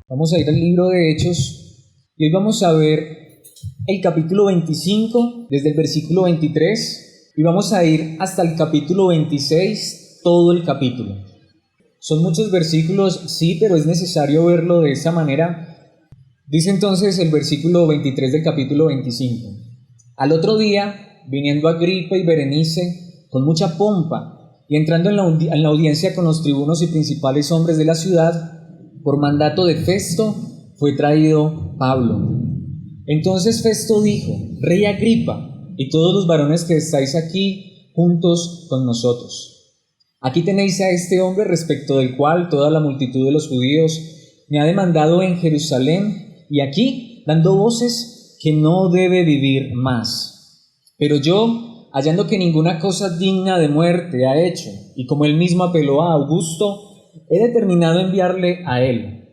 Vamos a ir al libro de Hechos y hoy vamos a ver el capítulo 25 desde el versículo 23 y vamos a ir hasta el capítulo 26, todo el capítulo. Son muchos versículos, sí, pero es necesario verlo de esa manera. Dice entonces el versículo 23 del capítulo 25. Al otro día, viniendo Agripa y Berenice con mucha pompa y entrando en la audiencia con los tribunos y principales hombres de la ciudad, por mandato de Festo fue traído Pablo. Entonces Festo dijo: Rey Agripa y todos los varones que estáis aquí juntos con nosotros, aquí tenéis a este hombre respecto del cual toda la multitud de los judíos me ha demandado en Jerusalén y aquí dando voces que no debe vivir más. Pero yo, hallando que ninguna cosa digna de muerte ha hecho, y como él mismo apeló a Augusto, he determinado enviarle a él.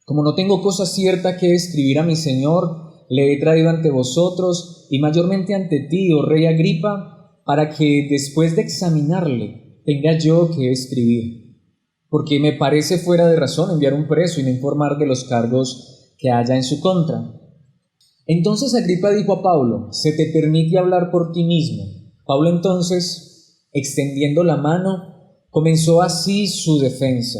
Como no tengo cosa cierta que escribir a mi Señor, le he traído ante vosotros y mayormente ante ti, oh Rey Agripa, para que después de examinarle tenga yo que escribir. Porque me parece fuera de razón enviar un preso y no informar de los cargos que haya en su contra. Entonces Agripa dijo a Pablo: se te permite hablar por ti mismo. Pablo entonces, extendiendo la mano, comenzó así su defensa.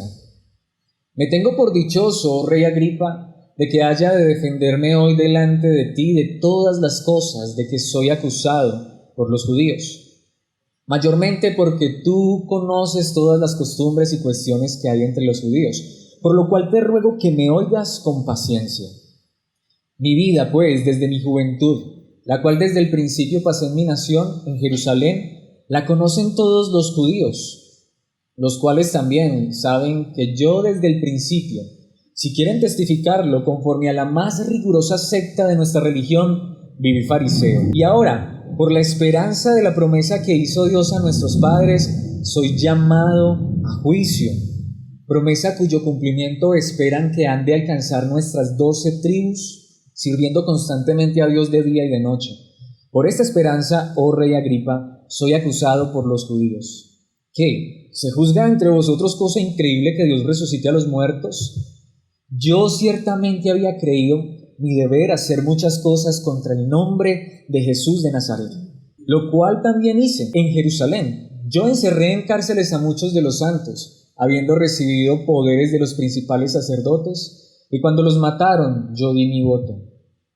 Me tengo por dichoso, oh Rey Agripa, de que haya de defenderme hoy delante de ti de todas las cosas de que soy acusado por los judíos, mayormente porque tú conoces todas las costumbres y cuestiones que hay entre los judíos, por lo cual te ruego que me oigas con paciencia. Mi vida, pues, desde mi juventud, la cual desde el principio pasé en mi nación, en Jerusalén, la conocen todos los judíos, los cuales también saben que yo desde el principio, si quieren testificarlo conforme a la más rigurosa secta de nuestra religión, viví fariseo. Y ahora, por la esperanza de la promesa que hizo Dios a nuestros padres, soy llamado a juicio, promesa cuyo cumplimiento esperan que han de alcanzar nuestras 12 tribus, sirviendo constantemente a Dios de día y de noche. Por esta esperanza, oh Rey Agripa, soy acusado por los judíos. ¿Qué? ¿Se juzga entre vosotros cosa increíble que Dios resucite a los muertos? Yo ciertamente había creído mi deber hacer muchas cosas contra el nombre de Jesús de Nazaret, lo cual también hice en Jerusalén. Yo encerré en cárceles a muchos de los santos, habiendo recibido poderes de los principales sacerdotes, y cuando los mataron, yo di mi voto.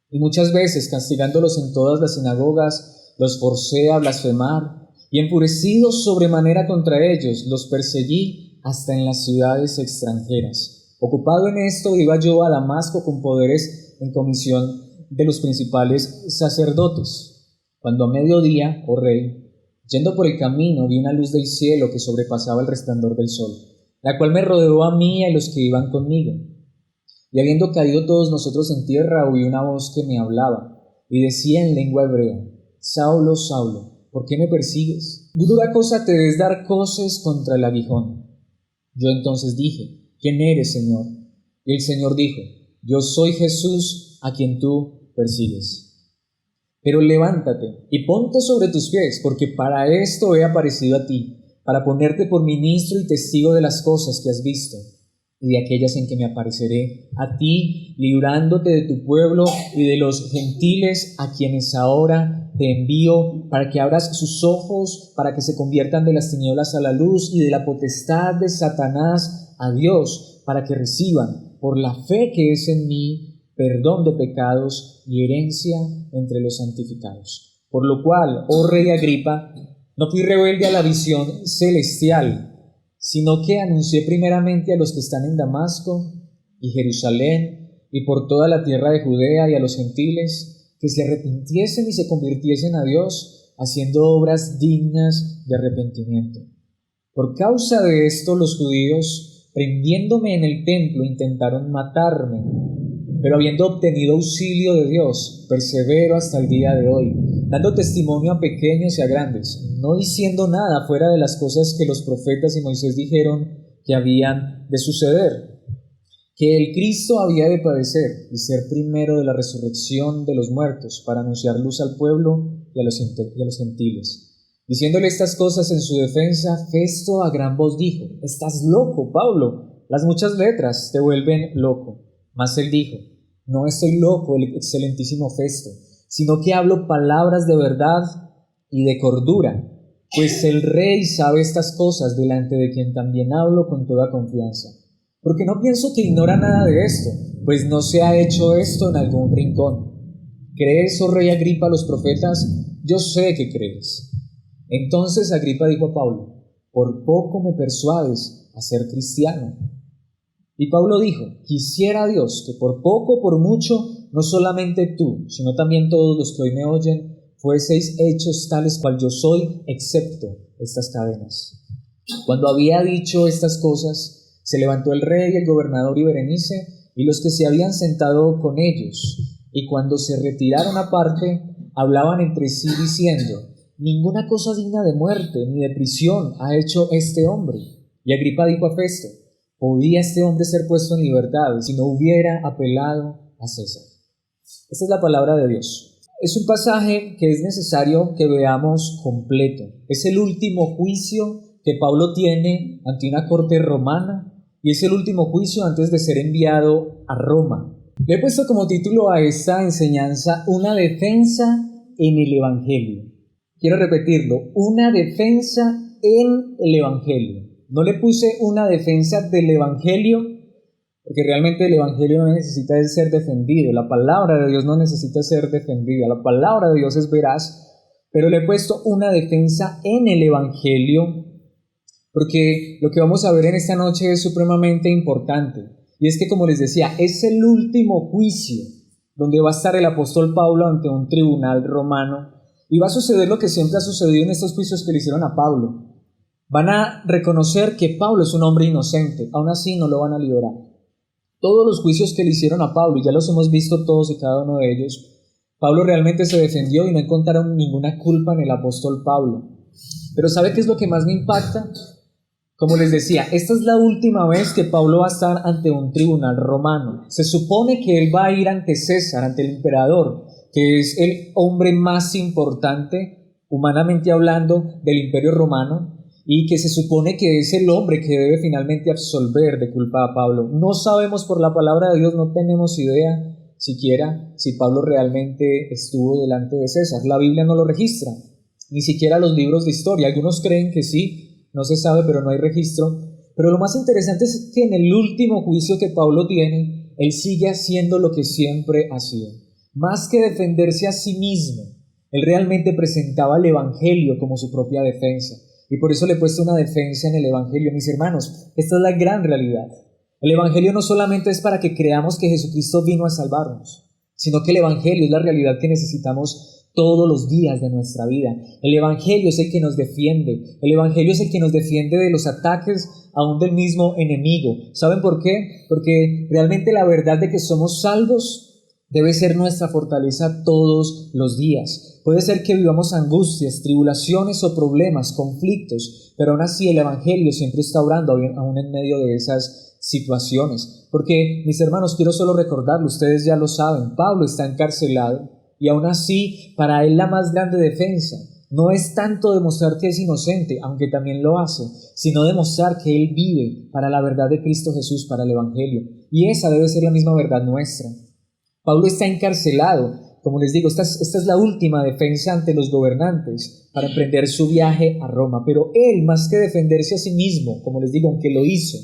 Y muchas veces, castigándolos en todas las sinagogas, los forcé a blasfemar, y enfurecidos sobremanera contra ellos, los perseguí hasta en las ciudades extranjeras. Ocupado en esto, iba yo a Damasco con poderes en comisión de los principales sacerdotes. Cuando a mediodía, oh Rey, yendo por el camino, vi una luz del cielo que sobrepasaba el resplandor del sol, la cual me rodeó a mí y a los que iban conmigo. Y habiendo caído todos nosotros en tierra, oí una voz que me hablaba, y decía en lengua hebrea: Saulo, Saulo, ¿por qué me persigues? Dura cosa te es dar coces contra el aguijón. Yo entonces dije: ¿quién eres, Señor? Y el Señor dijo: yo soy Jesús a quien tú persigues. Pero levántate y ponte sobre tus pies, porque para esto he aparecido a ti, para ponerte por ministro y testigo de las cosas que has visto, y de aquellas en que me apareceré a ti, librándote de tu pueblo y de los gentiles a quienes ahora te envío, para que abras sus ojos, para que se conviertan de las tinieblas a la luz y de la potestad de Satanás a Dios, para que reciban, por la fe que es en mí, perdón de pecados y herencia entre los santificados. Por lo cual, oh Rey Agripa, no fui rebelde a la visión celestial, sino que anuncié primeramente a los que están en Damasco y Jerusalén y por toda la tierra de Judea y a los gentiles, que se arrepintiesen y se convirtiesen a Dios, haciendo obras dignas de arrepentimiento. Por causa de esto los judíos, prendiéndome en el templo, intentaron matarme, pero habiendo obtenido auxilio de Dios, persevero hasta el día de hoy, dando testimonio a pequeños y a grandes, no diciendo nada fuera de las cosas que los profetas y Moisés dijeron que habían de suceder, que el Cristo había de padecer y ser primero de la resurrección de los muertos, para anunciar luz al pueblo y a los gentiles. Diciéndole estas cosas en su defensa, Festo a gran voz dijo: «Estás loco, Pablo, las muchas letras te vuelven loco». Mas él dijo: «No estoy loco, el excelentísimo Festo, sino que hablo palabras de verdad y de cordura, pues el rey sabe estas cosas, delante de quien también hablo con toda confianza. Porque no pienso que ignora nada de esto, pues no se ha hecho esto en algún rincón. ¿Crees, oh rey Agripa, a los profetas? Yo sé que crees». Entonces Agripa dijo a Pablo: «Por poco me persuades a ser cristiano». Y Pablo dijo: «Quisiera Dios que por poco o por mucho, no solamente tú, sino también todos los que hoy me oyen, fueseis hechos tales cual yo soy, excepto estas cadenas». Cuando había dicho estas cosas, se levantó el rey, el gobernador y Berenice, y los que se habían sentado con ellos, y cuando se retiraron aparte, hablaban entre sí diciendo: «Ninguna cosa digna de muerte ni de prisión ha hecho este hombre». Y Agripa dijo a Festo: «¿Podía este hombre ser puesto en libertad si no hubiera apelado a César?». Esta es la palabra de Dios. Es un pasaje que es necesario que veamos completo. Es el último juicio que Pablo tiene ante una corte romana y es el último juicio antes de ser enviado a Roma. Le he puesto como título a esta enseñanza: una defensa en el Evangelio. Quiero repetirlo: una defensa en el Evangelio. No le puse una defensa del Evangelio, porque realmente el Evangelio no necesita de ser defendido. La palabra de Dios no necesita ser defendida. La palabra de Dios es veraz, pero le he puesto una defensa en el Evangelio, porque lo que vamos a ver en esta noche es supremamente importante. Y es que, como les decía, es el último juicio donde va a estar el apóstol Pablo ante un tribunal romano. Y va a suceder lo que siempre ha sucedido en estos juicios que le hicieron a Pablo. Van a reconocer que Pablo es un hombre inocente, aún así no lo van a liberar. Todos los juicios que le hicieron a Pablo, y ya los hemos visto todos y cada uno de ellos, Pablo realmente se defendió y no encontraron ninguna culpa en el apóstol Pablo. Pero ¿sabe qué es lo que más me impacta? Como les decía, esta es la última vez que Pablo va a estar ante un tribunal romano. Se supone que él va a ir ante César, ante el emperador, que es el hombre más importante, humanamente hablando, del imperio romano, y que se supone que es el hombre que debe finalmente absolver de culpa a Pablo. No sabemos por la palabra de Dios, no tenemos idea siquiera si Pablo realmente estuvo delante de César. La Biblia no lo registra, ni siquiera los libros de historia. Algunos creen que sí, no se sabe, pero no hay registro. Pero lo más interesante es que en el último juicio que Pablo tiene, él sigue haciendo lo que siempre ha sido. Más que defenderse a sí mismo, él realmente presentaba el Evangelio como su propia defensa. Y por eso le he puesto una defensa en el Evangelio. Mis hermanos, esta es la gran realidad. El Evangelio no solamente es para que creamos que Jesucristo vino a salvarnos, sino que el Evangelio es la realidad que necesitamos todos los días de nuestra vida. El Evangelio es el que nos defiende. El Evangelio es el que nos defiende de los ataques aún del mismo enemigo. ¿Saben por qué? Porque realmente la verdad de que somos salvos debe ser nuestra fortaleza todos los días. Puede ser que vivamos angustias, tribulaciones o problemas, conflictos, pero aún así el Evangelio siempre está obrando aún en medio de esas situaciones. Porque, mis hermanos, quiero solo recordarlo, ustedes ya lo saben, Pablo está encarcelado y aún así para él la más grande defensa no es tanto demostrar que es inocente, aunque también lo hace, sino demostrar que él vive para la verdad de Cristo Jesús, para el Evangelio. Y esa debe ser la misma verdad nuestra. Pablo está encarcelado. Como les digo, esta es la última defensa ante los gobernantes para emprender su viaje a Roma. Pero él, más que defenderse a sí mismo, como les digo, aunque lo hizo,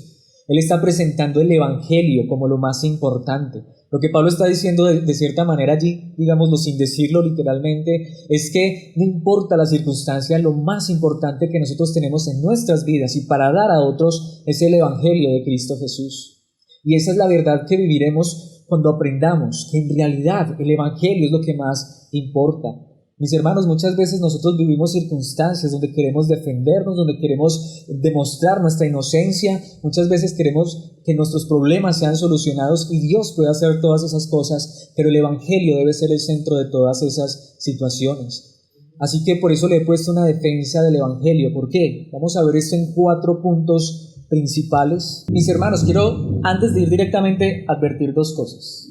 él está presentando el Evangelio como lo más importante. Lo que Pablo está diciendo de cierta manera allí, digámoslo sin decirlo literalmente, es que no importa la circunstancia, lo más importante que nosotros tenemos en nuestras vidas y para dar a otros es el Evangelio de Cristo Jesús. Y esa es la verdad que viviremos cuando aprendamos que en realidad el Evangelio es lo que más importa. Mis hermanos, muchas veces nosotros vivimos circunstancias donde queremos defendernos, donde queremos demostrar nuestra inocencia. Muchas veces queremos que nuestros problemas sean solucionados y Dios puede hacer todas esas cosas, pero el Evangelio debe ser el centro de todas esas situaciones. Así que por eso le he puesto una defensa del Evangelio. ¿Por qué? Vamos a ver esto en 4 puntos principales. Mis hermanos, quiero, antes de ir directamente, advertir 2 cosas.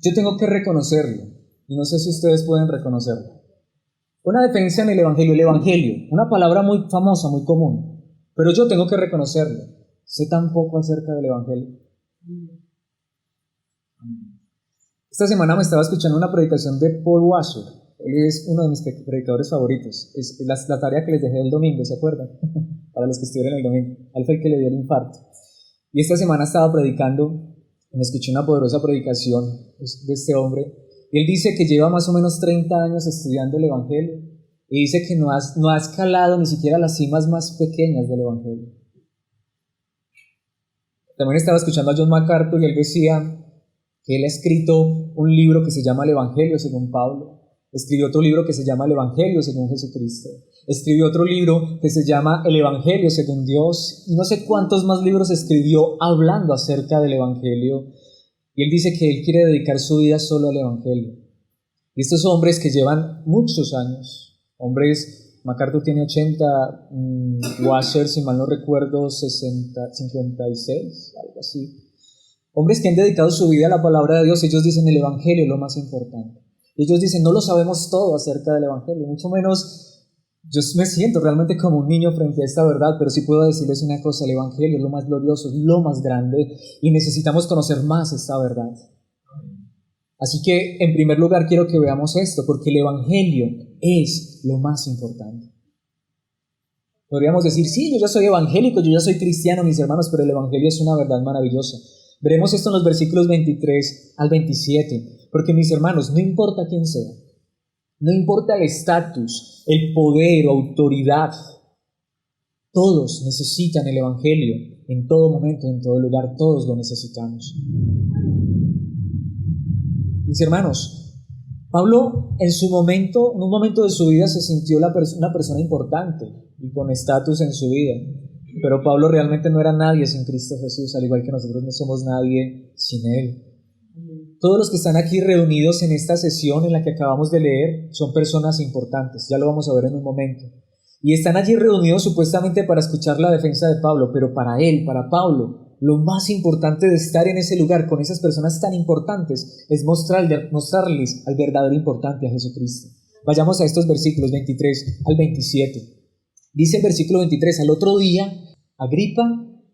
Yo tengo que reconocerlo, y no sé si ustedes pueden reconocerlo. Una defensa en el Evangelio, una palabra muy famosa, muy común, pero yo tengo que reconocerlo. Sé tan poco acerca del Evangelio. Esta semana me estaba escuchando una predicación de Paul Washer. Él es uno de mis predicadores favoritos. Es la tarea que les dejé el domingo, ¿se acuerdan? Para los que estuvieron el domingo. Él fue el que le dio el infarto. Y esta semana estaba predicando, me escuché una poderosa predicación de este hombre. Y él dice que lleva más o menos 30 años estudiando el Evangelio. Y dice que no ha escalado ni siquiera las cimas más pequeñas del Evangelio. También estaba escuchando a John MacArthur y él decía que él ha escrito un libro que se llama El Evangelio según Pablo. Escribió otro libro que se llama El Evangelio según Jesucristo. Escribió otro libro que se llama El Evangelio según Dios. Y no sé cuántos más libros escribió hablando acerca del Evangelio. Y él dice que él quiere dedicar su vida solo al Evangelio. Y estos hombres que llevan muchos años, hombres, MacArthur tiene 80, Washer, si mal no recuerdo, 60, 56, algo así. Hombres que han dedicado su vida a la palabra de Dios, ellos dicen el Evangelio es lo más importante. Ellos dicen, no lo sabemos todo acerca del Evangelio, mucho menos yo me siento realmente como un niño frente a esta verdad, pero sí puedo decirles una cosa, el Evangelio es lo más glorioso, es lo más grande y necesitamos conocer más esta verdad. Así que, en primer lugar, quiero que veamos esto, porque el Evangelio es lo más importante. Podríamos decir, sí, yo ya soy evangélico, yo ya soy cristiano, mis hermanos, pero el Evangelio es una verdad maravillosa. Veremos esto en los versículos 23 al 27. Porque mis hermanos, no importa quién sea, no importa el estatus, el poder o autoridad, todos necesitan el Evangelio en todo momento, en todo lugar, todos lo necesitamos. Mis hermanos, Pablo en un momento de su vida se sintió una persona importante y con estatus en su vida, pero Pablo realmente no era nadie sin Cristo Jesús, al igual que nosotros no somos nadie sin Él. Todos los que están aquí reunidos en esta sesión en la que acabamos de leer son personas importantes, ya lo vamos a ver en un momento. Y están allí reunidos supuestamente para escuchar la defensa de Pablo, pero para él, para Pablo, lo más importante de estar en ese lugar con esas personas tan importantes es mostrarles al verdadero importante, a Jesucristo. Vayamos a estos versículos 23 al 27. Dice el versículo 23, al otro día, Agripa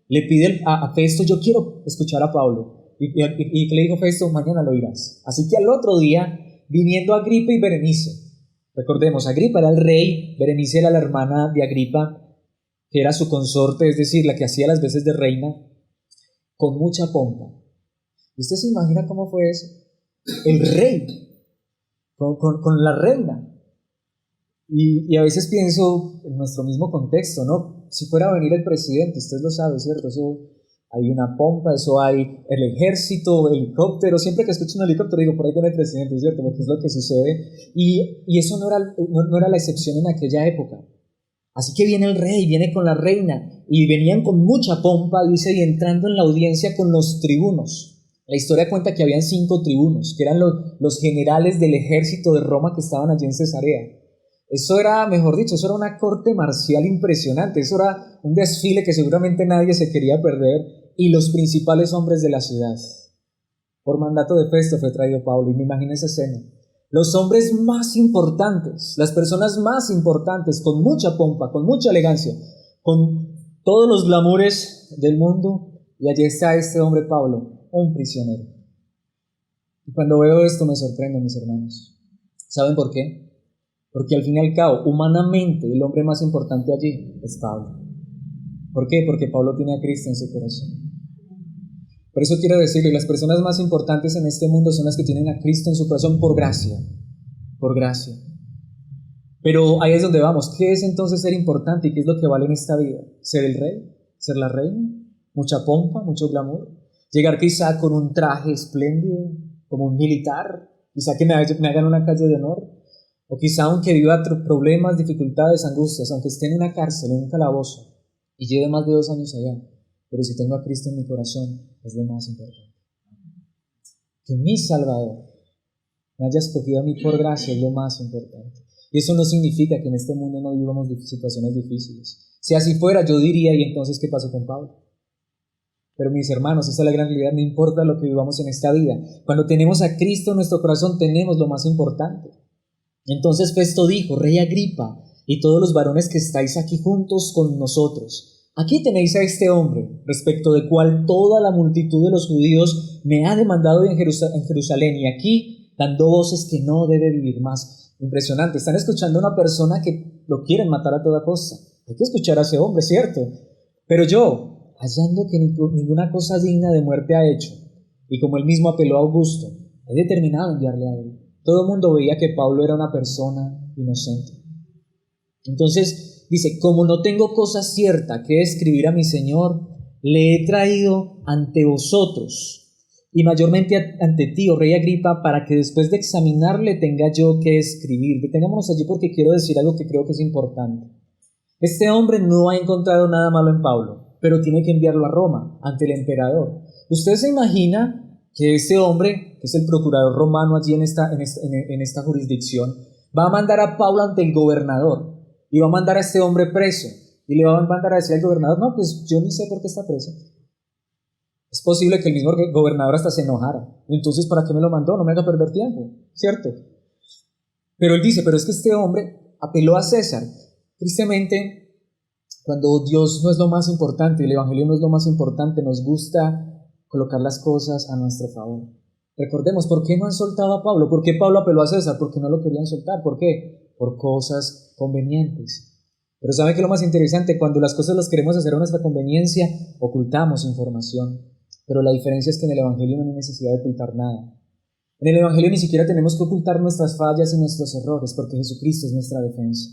le pide a Festo, yo quiero escuchar a Pablo. Y que le dijo Festo, mañana lo oirás. Así que al otro día, viniendo Agripa y Berenice, recordemos, Agripa era el rey, Berenice era la hermana de Agripa, que era su consorte, es decir, la que hacía las veces de reina, con mucha pompa. ¿Usted se imagina cómo fue eso? El rey, con la reina. Y a veces pienso en nuestro mismo contexto, ¿no? Si fuera a venir el presidente, usted lo sabe, ¿cierto? Eso... Hay una pompa, eso hay el ejército, helicóptero. Siempre que escucho un helicóptero digo, por ahí viene el presidente, ¿cierto? Porque es lo que sucede. Y eso no era la excepción en aquella época. Así que viene el rey, viene con la reina. Y venían con mucha pompa, dice, y entrando en la audiencia con los tribunos. La historia cuenta que habían 5 tribunos, que eran los generales del ejército de Roma que estaban allí en Cesarea. Eso era, mejor dicho, eso era una corte marcial impresionante. Eso era un desfile que seguramente nadie se quería perder. Y los principales hombres de la ciudad. Por mandato de Festo fue traído Pablo, y me imagino esa escena. Los hombres más importantes, las personas más importantes, con mucha pompa, con mucha elegancia, con todos los glamures del mundo, y allí está este hombre Pablo, un prisionero. Y cuando veo esto me sorprendo, mis hermanos. ¿Saben por qué? Porque al fin y al cabo, humanamente, el hombre más importante allí es Pablo. ¿Por qué? Porque Pablo tiene a Cristo en su corazón. Por eso quiero decirle, las personas más importantes en este mundo son las que tienen a Cristo en su corazón por gracia. Por gracia. Pero ahí es donde vamos. ¿Qué es entonces ser importante y qué es lo que vale en esta vida? ¿Ser el rey? ¿Ser la reina? ¿Mucha pompa? ¿Mucho glamour? ¿Llegar quizá con un traje espléndido? ¿Como un militar? ¿Quizá que me hagan una calle de honor? ¿O quizá aunque viva problemas, dificultades, angustias, aunque esté en una cárcel, en un calabozo y lleve más de 2 años allá? Pero si tengo a Cristo en mi corazón, es lo más importante. Que mi Salvador me haya escogido a mí por gracia es lo más importante. Y eso no significa que en este mundo no vivamos situaciones difíciles. Si así fuera, yo diría, ¿y entonces qué pasó con Pablo? Pero mis hermanos, esa es la gran realidad, no importa lo que vivamos en esta vida. Cuando tenemos a Cristo en nuestro corazón, tenemos lo más importante. Entonces Festo dijo: Rey Agripa, y todos los varones que estáis aquí juntos con nosotros, aquí tenéis a este hombre, respecto de cual toda la multitud de los judíos me ha demandado en Jerusalén, y aquí dando voces que no debe vivir más. Impresionante, están escuchando a una persona que lo quieren matar a toda costa. Hay que escuchar a ese hombre, ¿cierto? Pero yo, hallando que ninguna cosa digna de muerte ha hecho, y como él mismo apeló a Augusto, he determinado enviarle a él. Todo el mundo veía que Pablo era una persona inocente. Entonces dice: como no tengo cosa cierta que escribir a mi Señor, le he traído ante vosotros, y mayormente ante ti, oh Rey Agripa, para que después de examinarle tenga yo que escribir. Detengámonos allí porque quiero decir algo que creo que es importante. Este hombre no ha encontrado nada malo en Pablo, pero tiene que enviarlo a Roma, ante el emperador. ¿Usted se imagina que este hombre, que es el procurador romano allí en esta jurisdicción, va a mandar a Pablo ante el gobernador y va a mandar a este hombre preso y le va a mandar a decir al gobernador: no, pues yo ni sé por qué está preso? Es posible que el mismo gobernador hasta se enojara. Entonces, ¿para qué me lo mandó? No me haga perder tiempo, ¿cierto? Pero él dice: pero es que este hombre apeló a César. Tristemente, cuando Dios no es lo más importante, el evangelio no es lo más importante, nos gusta colocar las cosas a nuestro favor. Recordemos, ¿por qué no han soltado a Pablo? ¿Por qué Pablo apeló a César? Porque no lo querían soltar. ¿Por qué? Por cosas convenientes. Pero ¿saben qué es lo más interesante? Cuando las cosas las queremos hacer a nuestra conveniencia, ocultamos información. Pero la diferencia es que en el evangelio no hay necesidad de ocultar nada. En el evangelio ni siquiera tenemos que ocultar nuestras fallas y nuestros errores, porque Jesucristo es nuestra defensa.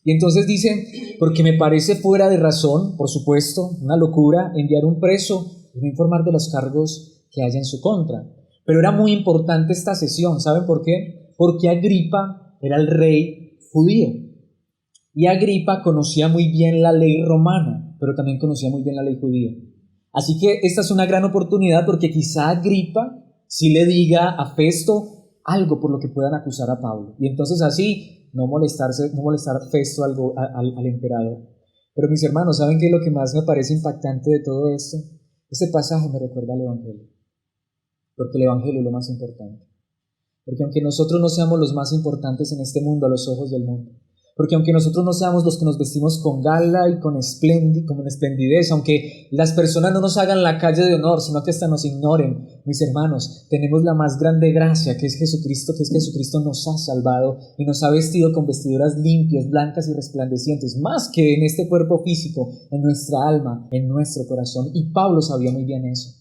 Y entonces dice: porque me parece fuera de razón, por supuesto, una locura, enviar un preso y no informar de los cargos que haya en su contra. Pero era muy importante esta sesión. ¿Saben por qué? Porque Agripa era el rey judío. Y Agripa conocía muy bien la ley romana, pero también conocía muy bien la ley judía. Así que esta es una gran oportunidad, porque quizá Agripa sí le diga a Festo algo por lo que puedan acusar a Pablo. Y entonces así no molestar Festo al emperador. Pero mis hermanos, ¿saben qué es lo que más me parece impactante de todo esto? Este pasaje me recuerda al evangelio. Porque el evangelio es lo más importante. Porque aunque nosotros no seamos los más importantes en este mundo a los ojos del mundo, porque aunque nosotros no seamos los que nos vestimos con gala y con esplendidez, aunque las personas no nos hagan la calle de honor, sino que hasta nos ignoren, mis hermanos, tenemos la más grande gracia, que es Jesucristo nos ha salvado y nos ha vestido con vestiduras limpias, blancas y resplandecientes, más que en este cuerpo físico, en nuestra alma, en nuestro corazón. Y Pablo sabía muy bien eso.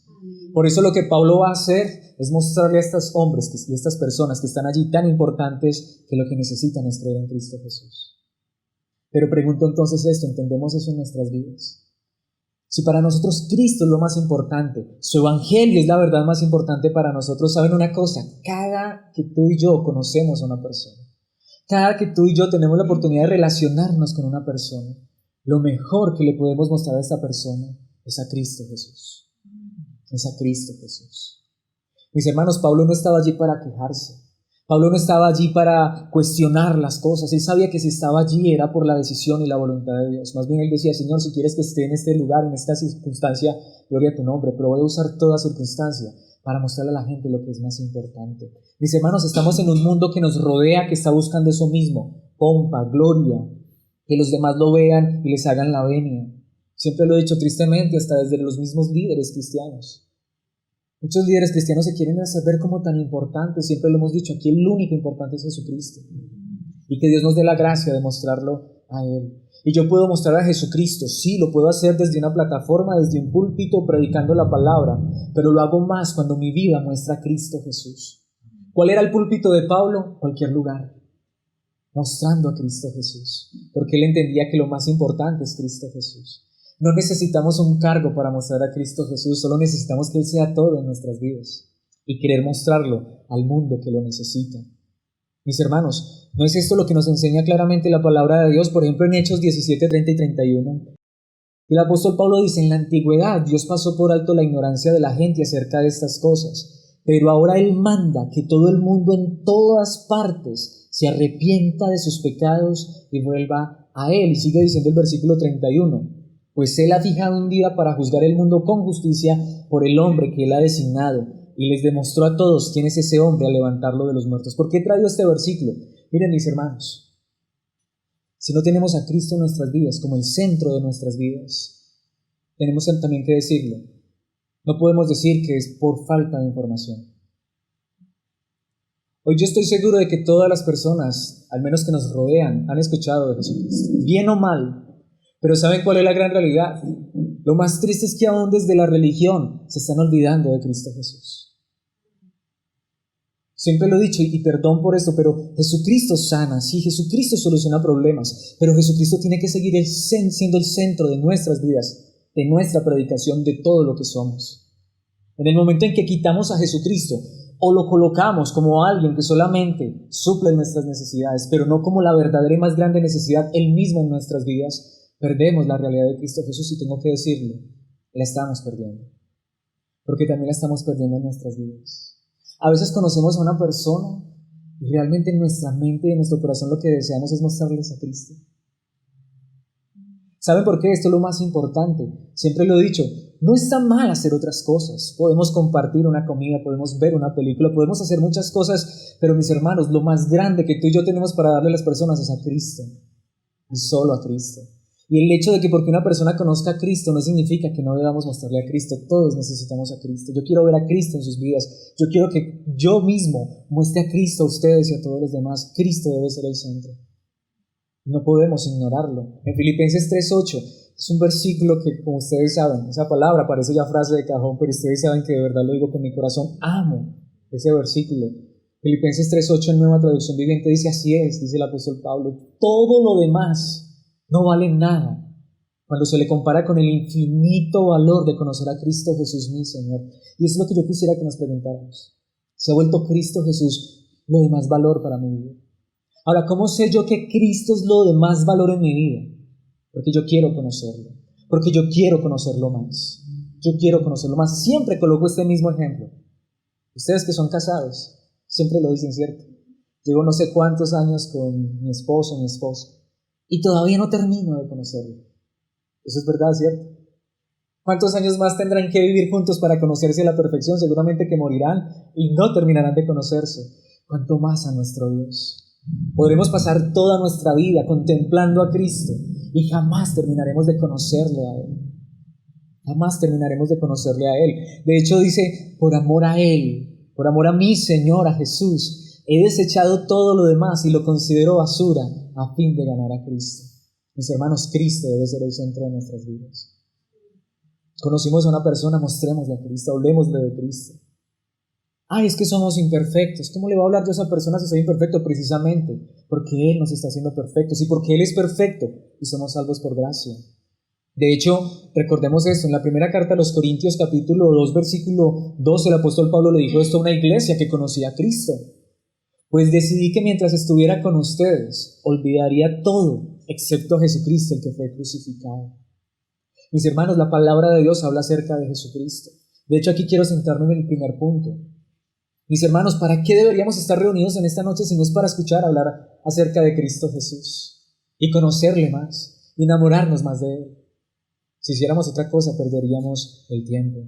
Por eso lo que Pablo va a hacer es mostrarle a estos hombres y a estas personas que están allí tan importantes, que lo que necesitan es creer en Cristo Jesús. Pero pregunto entonces esto: ¿entendemos eso en nuestras vidas? Si para nosotros Cristo es lo más importante, su evangelio es la verdad más importante para nosotros, ¿saben una cosa? Cada que tú y yo conocemos a una persona, cada que tú y yo tenemos la oportunidad de relacionarnos con una persona, lo mejor que le podemos mostrar a esta persona es a Cristo Jesús. Es a Cristo Jesús. Mis hermanos, Pablo no estaba allí para quejarse. Pablo no estaba allí para cuestionar las cosas. Él sabía que si estaba allí era por la decisión y la voluntad de Dios. Más bien él decía: Señor, si quieres que esté en este lugar, en esta circunstancia, gloria a tu nombre, pero voy a usar toda circunstancia para mostrarle a la gente lo que es más importante. Mis hermanos, estamos en un mundo que nos rodea, que está buscando eso mismo: pompa, gloria, que los demás lo vean y les hagan la venia. Siempre lo he dicho, tristemente, hasta desde los mismos líderes cristianos. Muchos líderes cristianos se quieren hacer ver como tan importantes. Siempre lo hemos dicho, aquí el único importante es Jesucristo. Y que Dios nos dé la gracia de mostrarlo a Él. Y yo puedo mostrar a Jesucristo, sí, lo puedo hacer desde una plataforma, desde un púlpito, predicando la palabra, pero lo hago más cuando mi vida muestra a Cristo Jesús. ¿Cuál era el púlpito de Pablo? Cualquier lugar, mostrando a Cristo Jesús, porque él entendía que lo más importante es Cristo Jesús. No necesitamos un cargo para mostrar a Cristo Jesús, solo necesitamos que Él sea todo en nuestras vidas y querer mostrarlo al mundo que lo necesita. Mis hermanos, ¿no es esto lo que nos enseña claramente la palabra de Dios? Por ejemplo, en Hechos 17, 30 y 31. El apóstol Pablo dice: en la antigüedad Dios pasó por alto la ignorancia de la gente acerca de estas cosas, pero ahora Él manda que todo el mundo en todas partes se arrepienta de sus pecados y vuelva a Él. Y sigue diciendo el versículo 31. Pues Él ha fijado un día para juzgar el mundo con justicia por el hombre que Él ha designado, y les demostró a todos quién es ese hombre al levantarlo de los muertos. ¿Por qué he traído este versículo? Miren, mis hermanos, si no tenemos a Cristo en nuestras vidas como el centro de nuestras vidas, tenemos también que decirlo. No podemos decir que es por falta de información. Hoy yo estoy seguro de que todas las personas, al menos que nos rodean, han escuchado de Jesucristo, bien o mal. Pero ¿saben cuál es la gran realidad? Lo más triste es que aún desde la religión se están olvidando de Cristo Jesús. Siempre lo he dicho y perdón por esto, pero Jesucristo sana, sí, Jesucristo soluciona problemas, pero Jesucristo tiene que seguir siendo el centro de nuestras vidas, de nuestra predicación, de todo lo que somos. En el momento en que quitamos a Jesucristo o lo colocamos como alguien que solamente suple nuestras necesidades, pero no como la verdadera y más grande necesidad, Él mismo en nuestras vidas, perdemos la realidad de Cristo Jesús y tengo que decirlo, la estamos perdiendo, porque también la estamos perdiendo en nuestras vidas. A veces conocemos a una persona y realmente en nuestra mente y en nuestro corazón lo que deseamos es mostrarles a Cristo. ¿Saben por qué? Esto es lo más importante. Siempre lo he dicho, no está mal hacer otras cosas. Podemos compartir una comida, podemos ver una película, podemos hacer muchas cosas, pero mis hermanos, lo más grande que tú y yo tenemos para darle a las personas es a Cristo, y solo a Cristo. Y el hecho de que porque una persona conozca a Cristo no significa que no debamos mostrarle a Cristo. Todos necesitamos a Cristo. Yo quiero ver a Cristo en sus vidas. Yo quiero que yo mismo muestre a Cristo a ustedes y a todos los demás. Cristo debe ser el centro. No podemos ignorarlo. En Filipenses 3:8 es un versículo que, como ustedes saben, esa palabra parece ya frase de cajón, pero ustedes saben que de verdad lo digo con mi corazón. Amo ese versículo. Filipenses 3:8 en Nueva Traducción Viviente dice: así es, dice el apóstol Pablo, todo lo demás no vale nada cuando se le compara con el infinito valor de conocer a Cristo Jesús mi Señor. Y eso es lo que yo quisiera que nos preguntáramos. ¿Se ha vuelto Cristo Jesús lo de más valor para mi vida? Ahora, ¿cómo sé yo que Cristo es lo de más valor en mi vida? Porque yo quiero conocerlo. Porque yo quiero conocerlo más. Yo quiero conocerlo más. Siempre coloco este mismo ejemplo. Ustedes que son casados, siempre lo dicen, ¿cierto? Llevo no sé cuántos años con mi esposo, mi esposa, y todavía no termino de conocerlo. Eso es verdad, ¿cierto? ¿Cuántos años más tendrán que vivir juntos para conocerse a la perfección? Seguramente que morirán y no terminarán de conocerse. ¿Cuánto más a nuestro Dios? Podremos pasar toda nuestra vida contemplando a Cristo y jamás terminaremos de conocerle a Él. Jamás terminaremos de conocerle a Él. De hecho dice, por amor a Él, por amor a mi Señor, a Jesús, he desechado todo lo demás y lo considero basura a fin de ganar a Cristo. Mis hermanos, Cristo debe ser el centro de nuestras vidas. Conocimos a una persona, mostrémosle a Cristo, hablemosle de Cristo. Ay, es que somos imperfectos. ¿Cómo le va a hablar yo a esa persona si soy imperfecto? Precisamente porque Él nos está haciendo perfectos y porque Él es perfecto y somos salvos por gracia. De hecho, recordemos esto, en la primera carta a los Corintios capítulo 2 versículo 12 el apóstol Pablo le dijo esto a una iglesia que conocía a Cristo. Pues decidí que mientras estuviera con ustedes olvidaría todo excepto a Jesucristo, el que fue crucificado. Mis hermanos, la palabra de Dios habla acerca de Jesucristo. De hecho, aquí quiero sentarme en el primer punto. Mis hermanos, ¿para qué deberíamos estar reunidos en esta noche si no es para escuchar hablar acerca de Cristo Jesús y conocerle más, y enamorarnos más de Él? Si hiciéramos otra cosa, perderíamos el tiempo.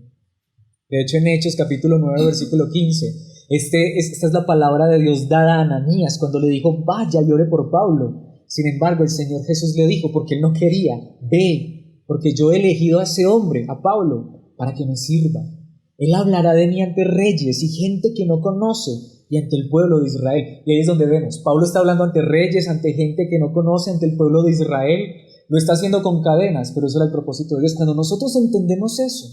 De hecho, en Hechos capítulo 9, versículo 15, esta es la palabra de Dios dada a Ananías cuando le dijo, vaya y ore por Pablo. Sin embargo, el Señor Jesús le dijo, porque Él no quería, ve, porque yo he elegido a ese hombre, a Pablo, para que me sirva. Él hablará de mí ante reyes y gente que no conoce y ante el pueblo de Israel. Y ahí es donde vemos, Pablo está hablando ante reyes, ante gente que no conoce, ante el pueblo de Israel. Lo está haciendo con cadenas, pero eso era el propósito de Dios. Cuando nosotros entendemos eso,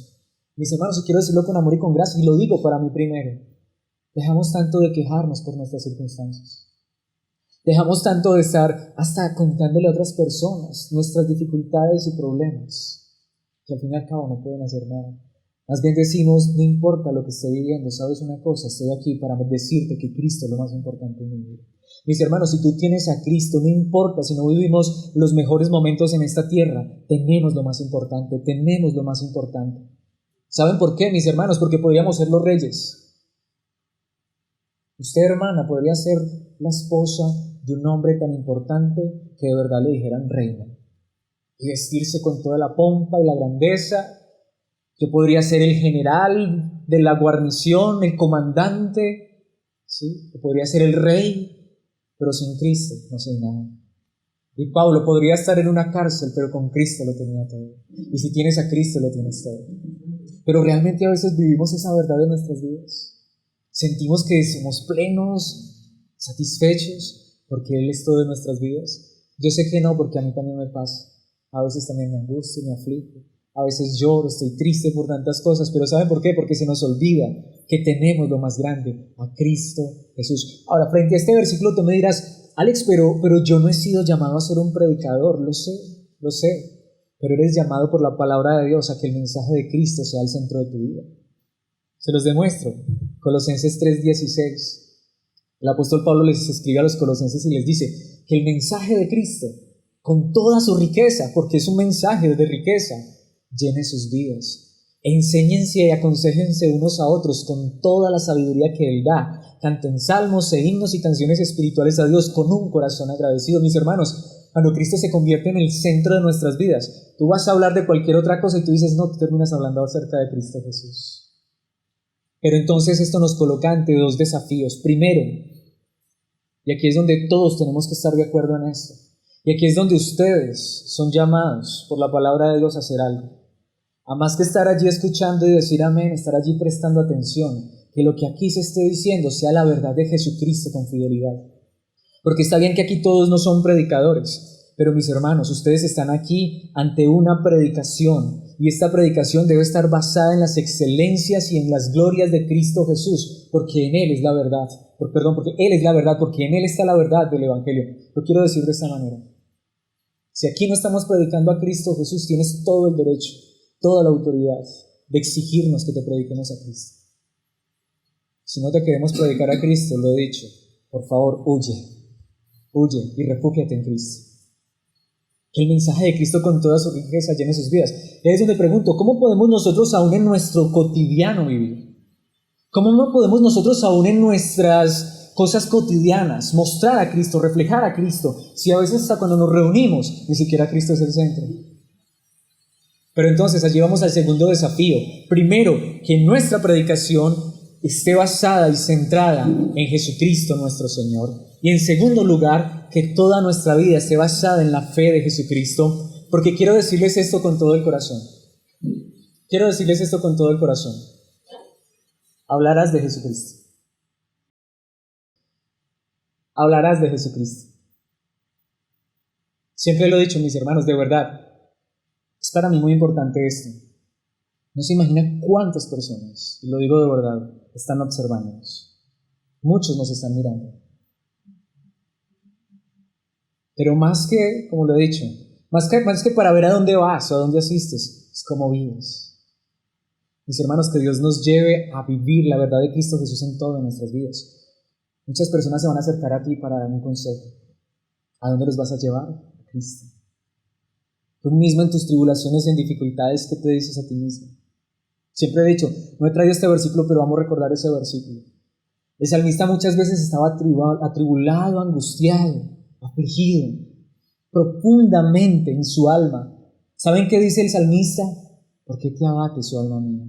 mis hermanos, y quiero decirlo con amor y con gracia, y lo digo para mí primero, dejamos tanto de quejarnos por nuestras circunstancias. Dejamos tanto de estar hasta contándole a otras personas nuestras dificultades y problemas, que al fin y al cabo no pueden hacer nada. Más bien decimos, no importa lo que esté viviendo, ¿sabes una cosa? Estoy aquí para decirte que Cristo es lo más importante en mi vida. Mis hermanos, si tú tienes a Cristo, no importa si no vivimos los mejores momentos en esta tierra, tenemos lo más importante, tenemos lo más importante. ¿Saben por qué, mis hermanos? Porque podríamos ser los reyes. Usted, hermana, podría ser la esposa de un hombre tan importante que de verdad le dijeran reina y vestirse con toda la pompa y la grandeza Yo podría ser el general de la guarnición, el comandante, ¿sí? Yo podría ser el rey, pero sin Cristo no soy nada. Y Pablo podría estar en una cárcel, pero con Cristo lo tenía todo. Y si tienes a Cristo, lo tienes todo. Pero realmente a veces vivimos esa verdad en nuestras vidas. Sentimos que somos plenos, satisfechos, porque Él es todo en nuestras vidas. Yo sé que no, porque a mí también me pasa. A veces también me angustio, me aflijo. A veces lloro, estoy triste por tantas cosas. Pero ¿saben por qué? Porque se nos olvida que tenemos lo más grande, a Cristo Jesús. Ahora, frente a este versículo tú me dirás: Alex, pero yo no he sido llamado a ser un predicador. Lo sé, pero eres llamado por la palabra de Dios a que el mensaje de Cristo sea el centro de tu vida. Se los demuestro. Colosenses 3:16. El apóstol Pablo les escribe a los colosenses y les dice que el mensaje de Cristo, con toda su riqueza, porque es un mensaje de riqueza, llene sus vidas. Enséñense y aconséjense unos a otros con toda la sabiduría que Él da. Canten salmos e himnos y canciones espirituales a Dios con un corazón agradecido. Mis hermanos, cuando Cristo se convierte en el centro de nuestras vidas, tú vas a hablar de cualquier otra cosa y tú dices: no, tú terminas hablando acerca de Cristo Jesús. Pero entonces esto nos coloca ante dos desafíos. Primero, y aquí es donde todos tenemos que estar de acuerdo en esto, y aquí es donde ustedes son llamados por la palabra de Dios a hacer algo. A más que estar allí escuchando y decir amén, estar allí prestando atención, que lo que aquí se esté diciendo sea la verdad de Jesucristo con fidelidad. Porque está bien que aquí todos no son predicadores, pero mis hermanos, ustedes están aquí ante una predicación, y esta predicación debe estar basada en las excelencias y en las glorias de Cristo Jesús, porque en Él es la verdad. Porque Él es la verdad, porque en Él está la verdad del Evangelio. Lo quiero decir de esta manera: si aquí no estamos predicando a Cristo Jesús, tienes todo el derecho, toda la autoridad de exigirnos que te prediquemos a Cristo. Si no te queremos predicar a Cristo, lo he dicho, por favor, huye y refúgiate en Cristo. Que el mensaje de Cristo con toda su riqueza llene sus vidas. Y ahí es donde pregunto: ¿cómo podemos nosotros aún en nuestro cotidiano vivir? ¿Cómo no podemos nosotros aún en nuestras cosas cotidianas mostrar a Cristo, reflejar a Cristo, si a veces hasta cuando nos reunimos ni siquiera Cristo es el centro? Pero entonces allí vamos al segundo desafío. Primero, que nuestra predicación esté basada y centrada en Jesucristo nuestro Señor. Y en segundo lugar, que toda nuestra vida esté basada en la fe de Jesucristo, porque quiero decirles esto con todo el corazón. Hablarás de Jesucristo. Hablarás de Jesucristo. Siempre lo he dicho, mis hermanos, de verdad, es para mí muy importante esto. No se imaginan cuántas personas, y lo digo de verdad, están observándonos. Muchos nos están mirando. Pero más que, como lo he dicho, más que para ver a dónde vas o a dónde asistes, es cómo vives. Mis hermanos, que Dios nos lleve a vivir la verdad de Cristo Jesús en todas nuestras vidas. Muchas personas se van a acercar a ti para dar un consejo. ¿A dónde los vas a llevar? A Cristo. Tú mismo en tus tribulaciones y en dificultades, ¿qué te dices a ti mismo? Siempre he dicho, no he traído este versículo, pero vamos a recordar ese versículo. El salmista muchas veces estaba atribulado, angustiado, afligido, profundamente en su alma. ¿Saben qué dice el salmista? ¿Por qué te abates, oh alma mía?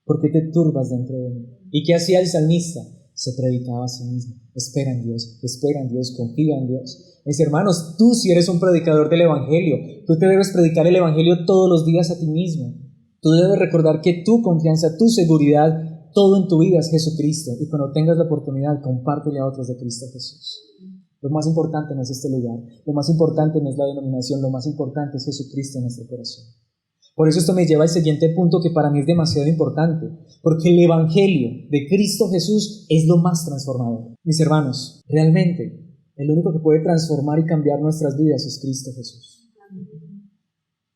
¿Por qué te turbas dentro de mí? ¿Y qué hacía el salmista? Se predicaba a sí mismo. Espera en Dios, confía en Dios. Mis hermanos, tú si eres un predicador del Evangelio, tú te debes predicar el Evangelio todos los días a ti mismo. Tú debes recordar que tu confianza, tu seguridad, todo en tu vida es Jesucristo. Y cuando tengas la oportunidad, compártele a otros de Cristo Jesús. Lo más importante no es este lugar, lo más importante no es la denominación, lo más importante es Jesucristo en nuestro corazón. Por eso esto me lleva al siguiente punto que para mí es demasiado importante, porque el Evangelio de Cristo Jesús es lo más transformador. Mis hermanos, realmente el único que puede transformar y cambiar nuestras vidas es Cristo Jesús.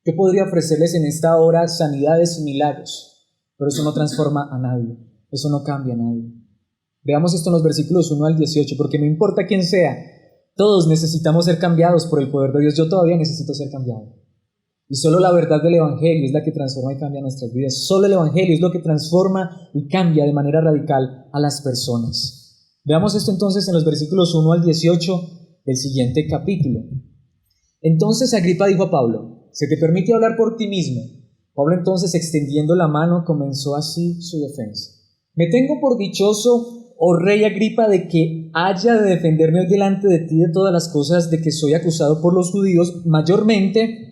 Yo podría ofrecerles en esta hora sanidades y milagros, pero eso no transforma a nadie, eso no cambia a nadie. Veamos esto en los versículos 1 al 18, porque no importa quién sea, todos necesitamos ser cambiados por el poder de Dios. Yo todavía necesito ser cambiado. Y solo la verdad del Evangelio es la que transforma y cambia nuestras vidas. Solo el Evangelio es lo que transforma y cambia de manera radical a las personas. Veamos esto entonces en los versículos 1 al 18 del siguiente capítulo. Entonces Agripa dijo a Pablo: ¿se te permite hablar por ti mismo Pablo entonces, extendiendo la mano, comenzó así su defensa. Me tengo por dichoso, oh rey Agripa, de que haya de defenderme hoy delante de ti de todas las cosas de que soy acusado por los judíos, mayormente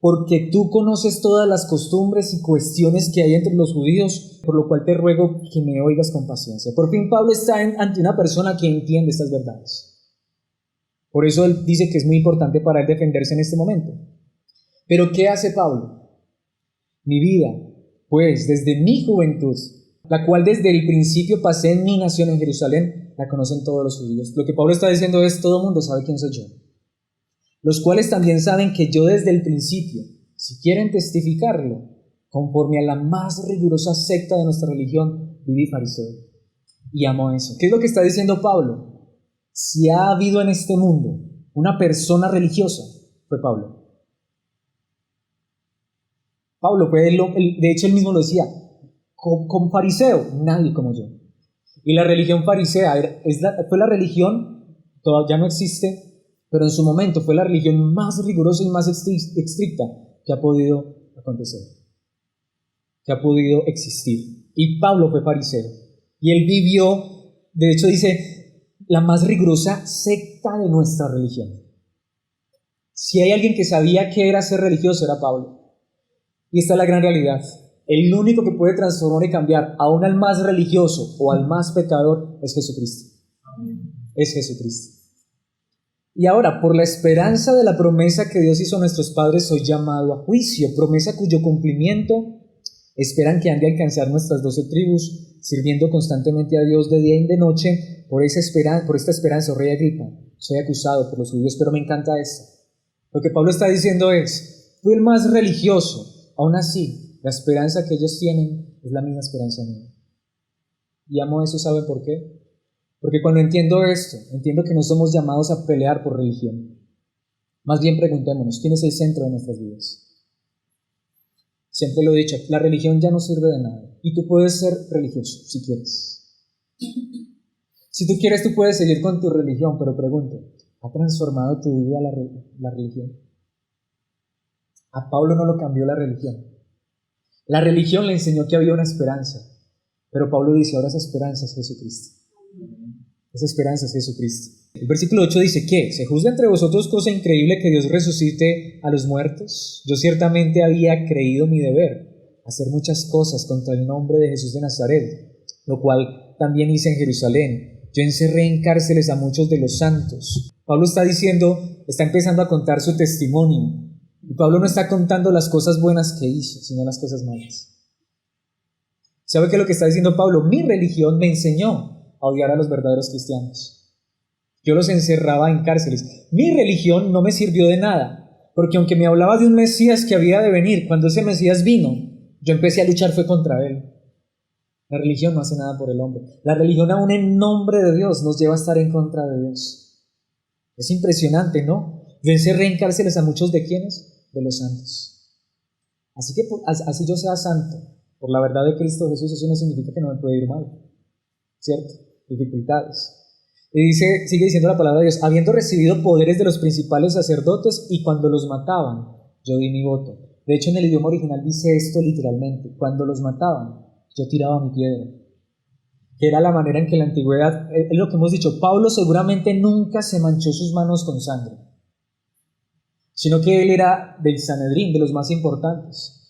porque tú conoces todas las costumbres y cuestiones que hay entre los judíos, por lo cual te ruego que me oigas con paciencia. Por fin Pablo está ante una persona que entiende estas verdades. Por eso él dice que es muy importante para él defenderse en este momento. Pero ¿qué hace Pablo? Mi vida, pues desde mi juventud, la cual desde el principio pasé en mi nación en Jerusalén, la conocen todos los judíos. Lo que Pablo está diciendo es, todo el mundo sabe quién soy yo, los cuales también saben que yo desde el principio, si quieren testificarlo, conforme a la más rigurosa secta de nuestra religión, viví fariseo y amo eso. ¿Qué es lo que está diciendo Pablo? Si ha habido en este mundo una persona religiosa, fue Pablo. Pablo fue, de hecho él mismo lo decía, con fariseo, nadie como yo. Y la religión farisea fue la religión, todavía no existe, pero en su momento fue la religión más rigurosa y más estricta que ha podido acontecer, que ha podido existir. Y Pablo fue fariseo. Y él vivió, de hecho dice, la más rigurosa secta de nuestra religión. Si hay alguien que sabía qué era ser religioso, era Pablo. Y esta es la gran realidad. El único que puede transformar y cambiar aún al más religioso o al más pecador es Jesucristo. Es Jesucristo. Y ahora, por la esperanza de la promesa que Dios hizo a nuestros padres, soy llamado a juicio, promesa cuyo cumplimiento esperan que han de alcanzar nuestras 12 tribus, sirviendo constantemente a Dios de día y de noche. Por esta esperanza, oh rey Agripa, soy acusado por los judíos, pero me encanta esto. Lo que Pablo está diciendo es, tú el más religioso, aún así, la esperanza que ellos tienen es la misma esperanza mía. Y amo eso, ¿saben por qué? Porque cuando entiendo esto, entiendo que no somos llamados a pelear por religión. Más bien preguntémonos, ¿quién es el centro de nuestras vidas? Siempre lo he dicho, la religión ya no sirve de nada. Y tú puedes ser religioso, si quieres. Si tú quieres, tú puedes seguir con tu religión, pero pregunto, ¿ha transformado tu vida la religión? A Pablo no lo cambió la religión. La religión le enseñó que había una esperanza. Pero Pablo dice, ahora esa esperanza es Jesucristo. Esa esperanza es Jesucristo. El versículo 8 dice, ¿qué? ¿Se juzga entre vosotros cosa increíble que Dios resucite a los muertos? Yo ciertamente había creído mi deber, hacer muchas cosas contra el nombre de Jesús de Nazaret, lo cual también hice en Jerusalén. Yo encerré en cárceles a muchos de los santos. Pablo está diciendo, está empezando a contar su testimonio. Y Pablo no está contando las cosas buenas que hizo, sino las cosas malas. ¿Sabe qué es lo que está diciendo Pablo? Mi religión me enseñó a odiar a los verdaderos cristianos. Yo los encerraba en cárceles. Mi religión no me sirvió de nada, porque aunque me hablaba de un Mesías que había de venir, cuando ese Mesías vino, yo empecé a luchar fue contra él. La religión no hace nada por el hombre. La religión, aún en nombre de Dios, nos lleva a estar en contra de Dios. Es impresionante, ¿no? Yo encerré en cárceles a muchos de quienes, de los santos. Así que así yo sea santo, por la verdad de Cristo Jesús, eso no significa que no me puede ir mal, ¿cierto? Dificultades. Y sigue diciendo la palabra de Dios, habiendo recibido poderes de los principales sacerdotes, y cuando los mataban, yo di mi voto. De hecho, en el idioma original dice esto literalmente, cuando los mataban, yo tiraba mi piedra. Que era la manera en que en la antigüedad, es lo que hemos dicho, Pablo seguramente nunca se manchó sus manos con sangre, sino que él era del Sanedrín, de los más importantes.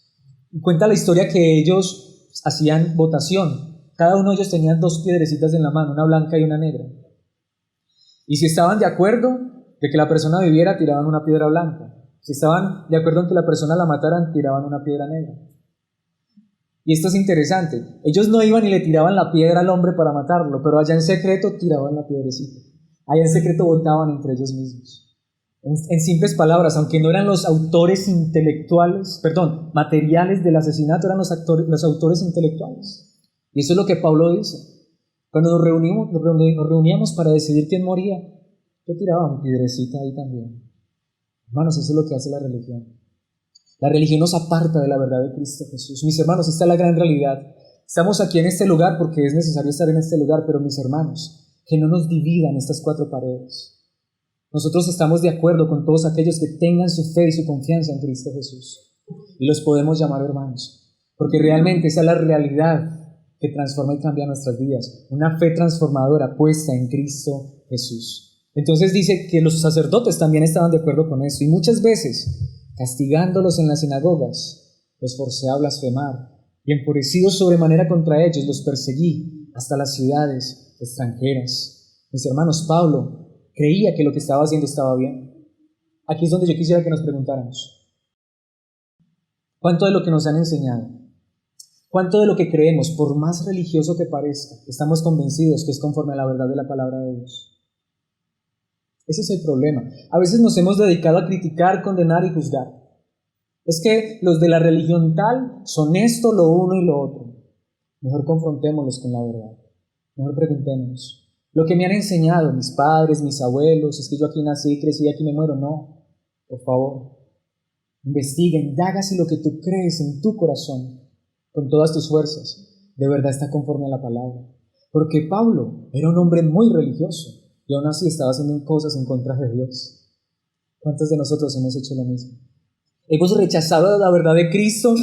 Y cuenta la historia que ellos hacían votación. Cada uno de ellos tenía 2 piedrecitas en la mano, una blanca y una negra. Y si estaban de acuerdo de que la persona viviera, tiraban una piedra blanca. Si estaban de acuerdo en que la persona la mataran, tiraban una piedra negra. Y esto es interesante. Ellos no iban y le tiraban la piedra al hombre para matarlo, pero allá en secreto tiraban la piedrecita. Allá en secreto votaban entre ellos mismos. En simples palabras, aunque no eran los autores materiales del asesinato, eran los autores intelectuales. Y eso es lo que Pablo dice. Cuando nos reuníamos para decidir quién moría, yo tiraba mi piedrecita ahí también. Hermanos, eso es lo que hace la religión. La religión nos aparta de la verdad de Cristo Jesús. Mis hermanos, esta es la gran realidad. Estamos aquí en este lugar porque es necesario estar en este lugar, pero mis hermanos, que no nos dividan estas 4 paredes. Nosotros estamos de acuerdo con todos aquellos que tengan su fe y su confianza en Cristo Jesús. Y los podemos llamar hermanos, porque realmente esa es la realidad que transforma y cambia nuestras vidas. Una fe transformadora puesta en Cristo Jesús. Entonces dice que los sacerdotes también estaban de acuerdo con eso, y muchas veces, castigándolos en las sinagogas, los forcé a blasfemar, y enfurecidos sobremanera contra ellos, los perseguí hasta las ciudades extranjeras. Mis hermanos, Pablo creía que lo que estaba haciendo estaba bien. Aquí es donde yo quisiera que nos preguntáramos: ¿cuánto de lo que nos han enseñado, cuánto de lo que creemos, por más religioso que parezca, estamos convencidos que es conforme a la verdad de la palabra de Dios? Ese es el problema. A veces nos hemos dedicado a criticar, condenar y juzgar. Es que los de la religión tal son esto, lo uno y lo otro. Mejor confrontémoslos con la verdad. Mejor preguntémonos: lo que me han enseñado mis padres, mis abuelos, es que yo aquí nací, crecí y aquí me muero. No, por favor, investiga, indaga si lo que tú crees en tu corazón, con todas tus fuerzas, de verdad está conforme a la palabra. Porque Pablo era un hombre muy religioso y aún así estaba haciendo cosas en contra de Dios. ¿Cuántos de nosotros hemos hecho lo mismo? Hemos rechazado la verdad de Cristo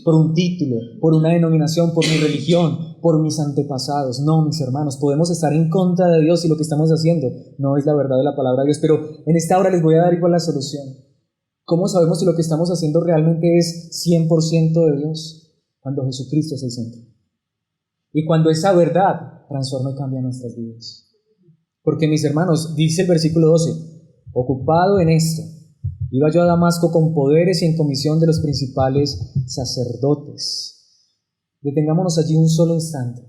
por un título, por una denominación, por mi religión, por mis antepasados. No, mis hermanos, podemos estar en contra de Dios si lo que estamos haciendo no es la verdad de la palabra de Dios. Pero en esta hora les voy a dar igual la solución. ¿Cómo sabemos si lo que estamos haciendo realmente es 100% de Dios? Cuando Jesucristo es el centro. Y cuando esa verdad transforma y cambia nuestras vidas. Porque, mis hermanos, dice el versículo 12, ocupado en esto, iba yo a Damasco con poderes y en comisión de los principales sacerdotes. Detengámonos allí un solo instante.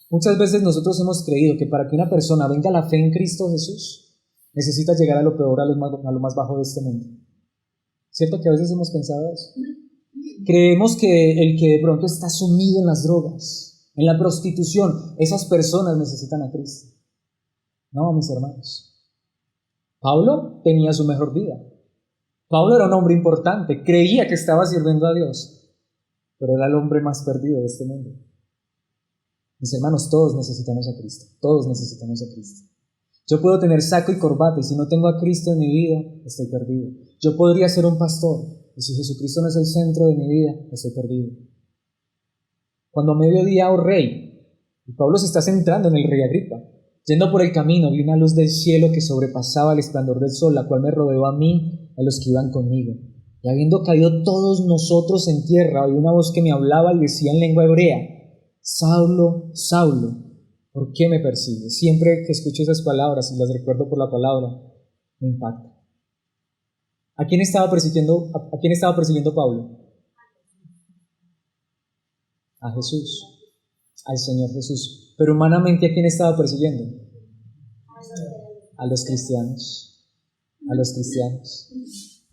Muchas veces nosotros hemos creído que para que una persona venga a la fe en Cristo Jesús, necesita llegar a lo peor, a lo más bajo de este mundo. ¿Cierto que a veces hemos pensado eso? Creemos que el que de pronto está sumido en las drogas, en la prostitución, esas personas necesitan a Cristo. No, mis hermanos. Pablo tenía su mejor vida. Pablo era un hombre importante, creía que estaba sirviendo a Dios, pero era el hombre más perdido de este mundo. Mis hermanos, todos necesitamos a Cristo, todos necesitamos a Cristo. Yo puedo tener saco y corbata y si no tengo a Cristo en mi vida, estoy perdido. Yo podría ser un pastor y si Jesucristo no es el centro de mi vida, estoy perdido. Cuando a mediodía, oh rey, y Pablo se está centrando en el rey Agripa, yendo por el camino vi una luz del cielo que sobrepasaba el esplendor del sol, la cual me rodeó a mí y a los que iban conmigo. Y habiendo caído todos nosotros en tierra, oí una voz que me hablaba y decía en lengua hebrea: Saulo, Saulo, ¿por qué me persigues? Siempre que escucho esas palabras y las recuerdo por la palabra, me impacta. ¿A quién estaba persiguiendo Pablo? A Jesús, al Señor Jesús. Pero humanamente, ¿a quién estaba persiguiendo? A los cristianos. A los cristianos.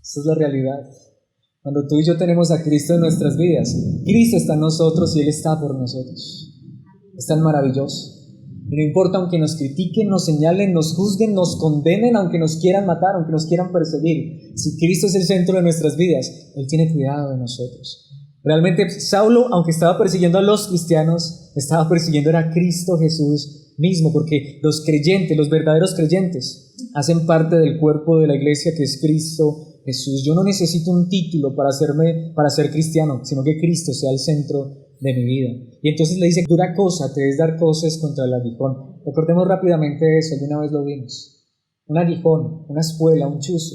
Esa es la realidad. Cuando tú y yo tenemos a Cristo en nuestras vidas, Cristo está en nosotros y Él está por nosotros. Es tan maravilloso. Y no importa aunque nos critiquen, nos señalen, nos juzguen, nos condenen, aunque nos quieran matar, aunque nos quieran perseguir. Si Cristo es el centro de nuestras vidas, Él tiene cuidado de nosotros. Realmente Saulo, aunque estaba persiguiendo a los cristianos, estaba persiguiendo a Cristo Jesús mismo, porque los creyentes, los verdaderos creyentes, hacen parte del cuerpo de la iglesia que es Cristo Jesús. Yo no necesito un título para ser cristiano, sino que Cristo sea el centro de mi vida. Y entonces le dice: dura cosa te es dar cosas contra el aguijón. Recordemos rápidamente eso, alguna vez lo vimos. Un aguijón, una espuela, un chuzo.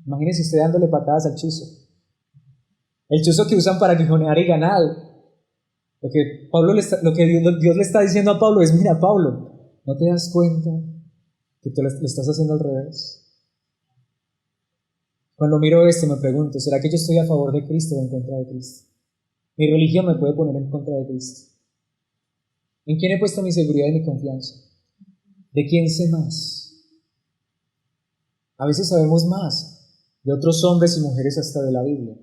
Imagínense usted dándole patadas al chuzo. El chuzo que usan para aguijonear el ganado. Lo que Dios le está diciendo a Pablo es: mira, Pablo, ¿no te das cuenta que tú lo estás haciendo al revés? Cuando miro esto me pregunto: ¿será que yo estoy a favor de Cristo o en contra de Cristo? Mi religión me puede poner en contra de Cristo. ¿En quién he puesto mi seguridad y mi confianza? ¿De quién sé más? A veces sabemos más de otros hombres y mujeres hasta de la Biblia.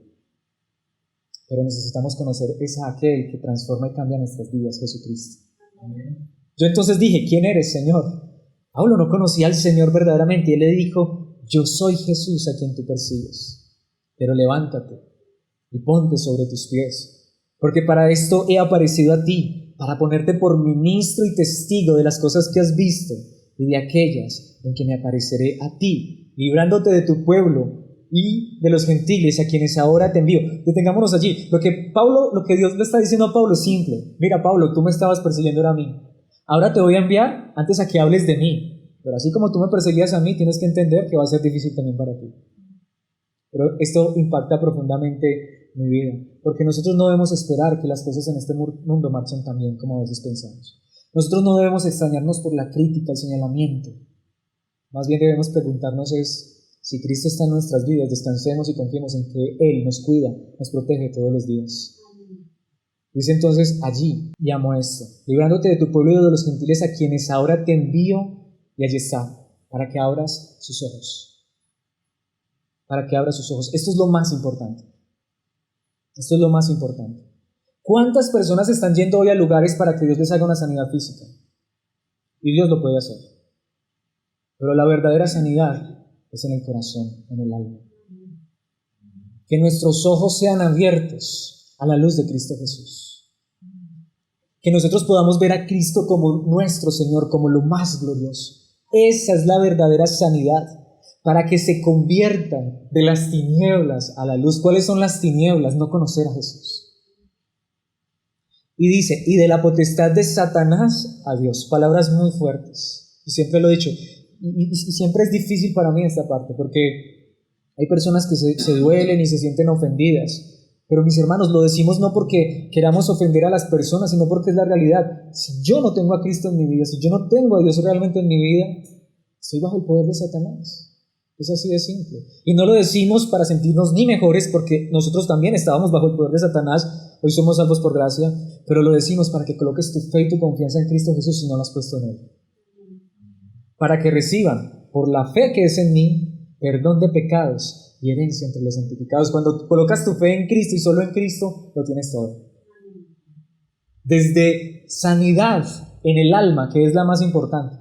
Pero necesitamos conocer a aquel que transforma y cambia nuestras vidas, Jesucristo. Yo entonces dije: ¿quién eres, Señor? Pablo no conocía al Señor verdaderamente y él le dijo: yo soy Jesús a quien tú persigues. Pero levántate y ponte sobre tus pies, porque para esto he aparecido a ti, para ponerte por ministro y testigo de las cosas que has visto y de aquellas en que me apareceré a ti, librándote de tu pueblo y de los gentiles a quienes ahora te envío. Detengámonos allí. Lo que Dios le está diciendo a Pablo es simple. Mira, Pablo, tú me estabas persiguiendo ahora a mí. Ahora te voy a enviar antes a que hables de mí. Pero así como tú me perseguías a mí, tienes que entender que va a ser difícil también para ti. Pero esto impacta profundamente mi vida, porque nosotros no debemos esperar que las cosas en este mundo marchen tan bien como a veces pensamos. Nosotros no debemos extrañarnos por la crítica, el señalamiento. Más bien debemos preguntarnos si Cristo está en nuestras vidas, descansemos y confiemos en que Él nos cuida, nos protege todos los días. Dice entonces allí, y amo esto, librándote de tu pueblo y de los gentiles a quienes ahora te envío, y allí está, para que abras sus ojos. Para que abras sus ojos. Esto es lo más importante. Esto es lo más importante. ¿Cuántas personas están yendo hoy a lugares para que Dios les haga una sanidad física? Y Dios lo puede hacer. Pero la verdadera sanidad es en el corazón, en el alma. Que nuestros ojos sean abiertos a la luz de Cristo Jesús. Que nosotros podamos ver a Cristo como nuestro Señor, como lo más glorioso. Esa es la verdadera sanidad, para que se conviertan de las tinieblas a la luz. ¿Cuáles son las tinieblas? No conocer a Jesús. Y dice, y de la potestad de Satanás a Dios. Palabras muy fuertes. Y siempre lo he dicho. Y siempre es difícil para mí esta parte, porque hay personas que se duelen y se sienten ofendidas. Pero mis hermanos, lo decimos no porque queramos ofender a las personas, sino porque es la realidad. Si yo no tengo a Cristo en mi vida, si yo no tengo a Dios realmente en mi vida, estoy bajo el poder de Satanás. Es así de simple. Y no lo decimos para sentirnos ni mejores, porque nosotros también estábamos bajo el poder de Satanás. Hoy somos salvos por gracia, pero lo decimos para que coloques tu fe y tu confianza en Cristo Jesús si no lo has puesto en Él. Para que reciban, por la fe que es en mí, perdón de pecados y herencia entre los santificados. Cuando colocas tu fe en Cristo y solo en Cristo, lo tienes todo. Desde sanidad en el alma, que es la más importante,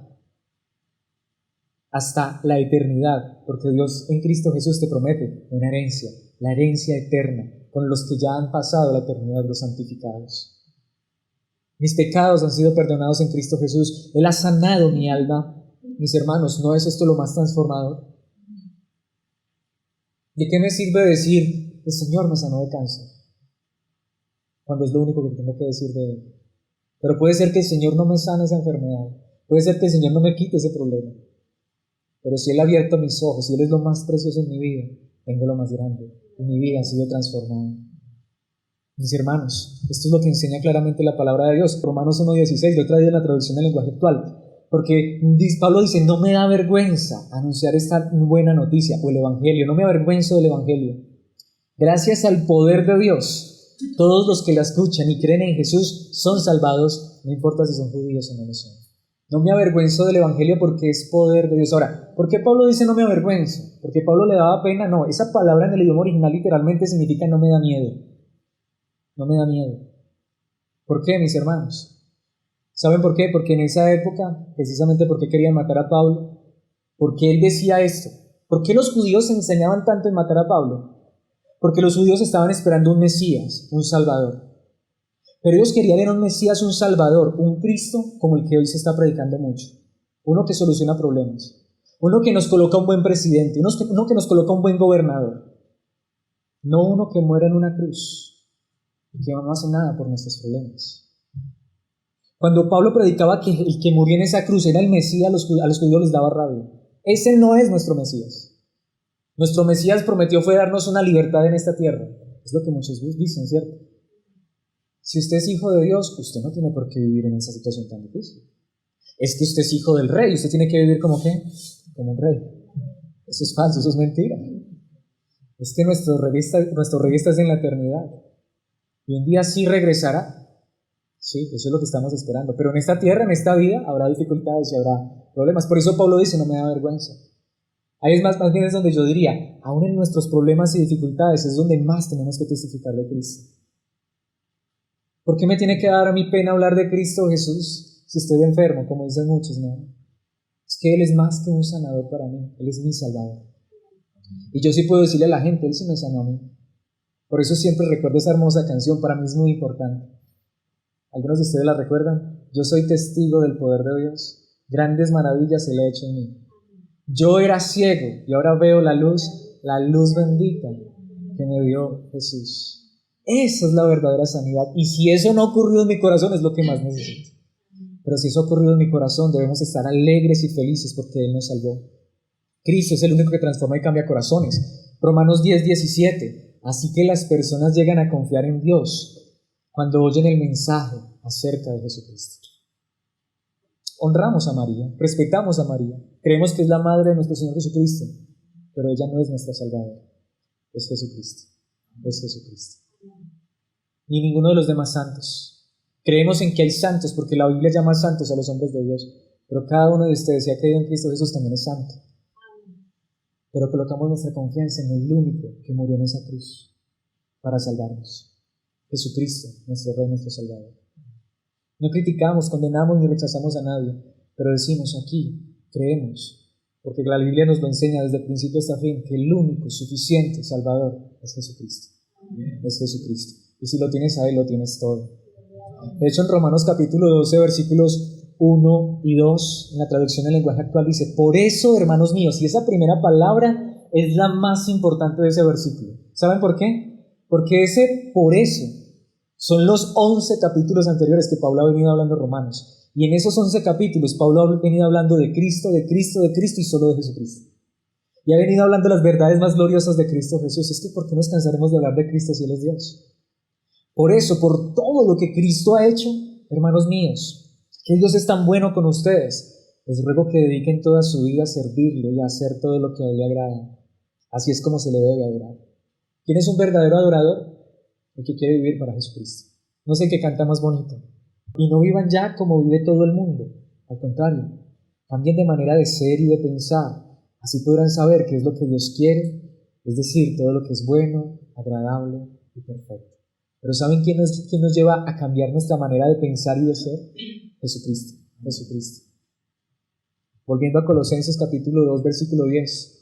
hasta la eternidad, porque Dios en Cristo Jesús te promete una herencia, la herencia eterna, con los que ya han pasado la eternidad, los santificados. Mis pecados han sido perdonados en Cristo Jesús. Él ha sanado mi alma. Mis hermanos, ¿no es esto lo más transformador? ¿De qué me sirve decir, el Señor me sanó de cáncer? Cuando es lo único que tengo que decir de Él. Pero puede ser que el Señor no me sane esa enfermedad. Puede ser que el Señor no me quite ese problema. Pero si Él ha abierto mis ojos, si Él es lo más precioso en mi vida, tengo lo más grande. Y mi vida ha sido transformada. Mis hermanos, esto es lo que enseña claramente la palabra de Dios. Romanos 1:16, lo he traído en la traducción del lenguaje actual. Porque Pablo dice, no me da vergüenza anunciar esta buena noticia o el Evangelio. No me avergüenzo del Evangelio. Gracias al poder de Dios, todos los que la escuchan y creen en Jesús son salvados, no importa si son judíos o no lo son. No me avergüenzo del Evangelio porque es poder de Dios. Ahora, ¿por qué Pablo dice no me avergüenzo? ¿Porque Pablo le daba pena? No, esa palabra en el idioma original literalmente significa no me da miedo. No me da miedo. ¿Por qué, mis hermanos? ¿Saben por qué? Porque en esa época, precisamente porque querían matar a Pablo, porque él decía esto. ¿Por qué los judíos se enseñaban tanto en matar a Pablo? Porque los judíos estaban esperando un Mesías, un Salvador. Pero ellos querían ver un Mesías, un Salvador, un Cristo como el que hoy se está predicando mucho. Uno que soluciona problemas. Uno que nos coloca un buen presidente. Uno que nos coloca un buen gobernador. No uno que muere en una cruz y que no hace nada por nuestros problemas. Cuando Pablo predicaba que el que murió en esa cruz era el Mesías, a los judíos les daba rabia. Ese no es nuestro Mesías. Nuestro Mesías prometió fue darnos una libertad en esta tierra. Es lo que muchos dicen, ¿cierto? Si usted es hijo de Dios, usted no tiene por qué vivir en esa situación tan difícil. Es que usted es hijo del rey, usted tiene que vivir como ¿qué? Como un rey. Eso es falso, eso es mentira. Es que nuestro rey está en la eternidad. Y un día sí regresará. Sí, eso es lo que estamos esperando. Pero en esta tierra, en esta vida, habrá dificultades y habrá problemas. Por eso Pablo dice, no me da vergüenza. Ahí es más bien es donde yo diría, aún en nuestros problemas y dificultades es donde más tenemos que testificar de Cristo. ¿Por qué me tiene que dar a mí pena hablar de Cristo Jesús si estoy enfermo, como dicen muchos? No. Es que Él es más que un sanador para mí. Él es mi Salvador. Y yo sí puedo decirle a la gente, Él sí me sanó a mí. Por eso siempre recuerdo esa hermosa canción, para mí es muy importante. Algunos de ustedes la recuerdan. Yo soy testigo del poder de Dios. Grandes maravillas Él ha hecho en mí. Yo era ciego y ahora veo la luz la luz bendita que me dio Jesús. Esa es la verdadera sanidad. Y si eso no ocurrió en mi corazón, es lo que más necesito. Pero si eso ha ocurrido en mi corazón, debemos estar alegres y felices porque Él nos salvó. Cristo es el único que transforma y cambia corazones. Romanos 10:17. Así que las personas llegan a confiar en Dios cuando oyen el mensaje acerca de Jesucristo. Honramos a María, respetamos a María, creemos que es la madre de nuestro Señor Jesucristo, pero ella no es nuestra Salvadora, es Jesucristo, es Jesucristo. Ni ninguno de los demás santos. Creemos en que hay santos porque la Biblia llama santos a los hombres de Dios, pero cada uno de ustedes, si ha creído en Cristo Jesús, también es santo. Pero colocamos nuestra confianza en el único que murió en esa cruz para salvarnos. Jesucristo, nuestro Rey, nuestro Salvador. No criticamos, condenamos ni rechazamos a nadie, pero decimos aquí, creemos, porque la Biblia nos lo enseña desde el principio hasta el fin, que el único, suficiente Salvador es Jesucristo. Es Jesucristo. Y si lo tienes a Él, lo tienes todo. De hecho, en Romanos capítulo 12, versículos 1 y 2, en la traducción del lenguaje actual dice, por eso, hermanos míos, y esa primera palabra es la más importante de ese versículo. ¿Saben por qué? Porque ese por eso son los 11 capítulos anteriores que Pablo ha venido hablando de Romanos. Y en esos 11 capítulos Pablo ha venido hablando de Cristo, de Cristo, de Cristo y solo de Jesucristo. Y ha venido hablando de las verdades más gloriosas de Cristo Jesús. Es que ¿por qué nos cansaremos de hablar de Cristo si Él es Dios? Por eso, por todo lo que Cristo ha hecho, hermanos míos, que Dios es tan bueno con ustedes, les ruego que dediquen toda su vida a servirle y a hacer todo lo que a Él le agrada. Así es como se le debe adorar. ¿Quién es un verdadero adorador? El que quiere vivir para Jesucristo. No es el que canta más bonito. Y no vivan ya como vive todo el mundo. Al contrario, cambien de manera de ser y de pensar. Así podrán saber qué es lo que Dios quiere, es decir, todo lo que es bueno, agradable y perfecto. Pero ¿saben quién nos lleva a cambiar nuestra manera de pensar y de ser? Jesucristo. Jesucristo. Volviendo a Colosenses capítulo 2, versículo 10.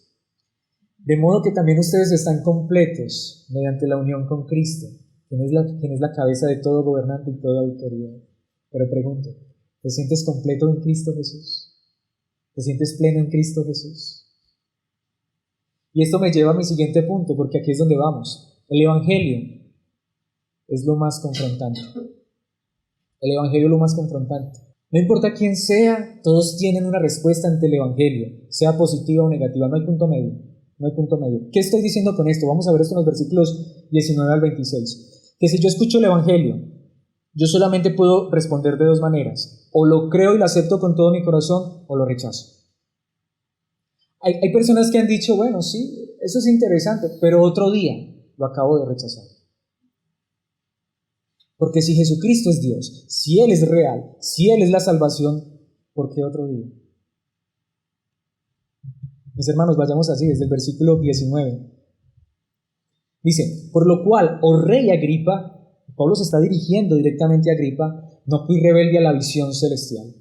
De modo que también ustedes están completos mediante la unión con Cristo, quien es la cabeza de todo gobernante y toda autoridad. Pero pregunto, ¿te sientes completo en Cristo Jesús? ¿Te sientes pleno en Cristo Jesús? Y esto me lleva a mi siguiente punto, porque aquí es donde vamos. El Evangelio es lo más confrontante. El Evangelio es lo más confrontante. No importa quién sea, todos tienen una respuesta ante el Evangelio, sea positiva o negativa, no hay punto medio. No hay punto medio. ¿Qué estoy diciendo con esto? Vamos a ver esto en los versículos 19 al 26. Que si yo escucho el Evangelio, yo solamente puedo responder de dos maneras. O lo creo y lo acepto con todo mi corazón, o lo rechazo. Hay personas que han dicho, bueno, sí, eso es interesante, pero otro día lo acabo de rechazar. Porque si Jesucristo es Dios, si Él es real, si Él es la salvación, ¿por qué otro día? Mis hermanos, vayamos así, desde el versículo 19. Dice, por lo cual, oh rey Agripa, Pablo se está dirigiendo directamente a Agripa, no fui rebelde a la visión celestial,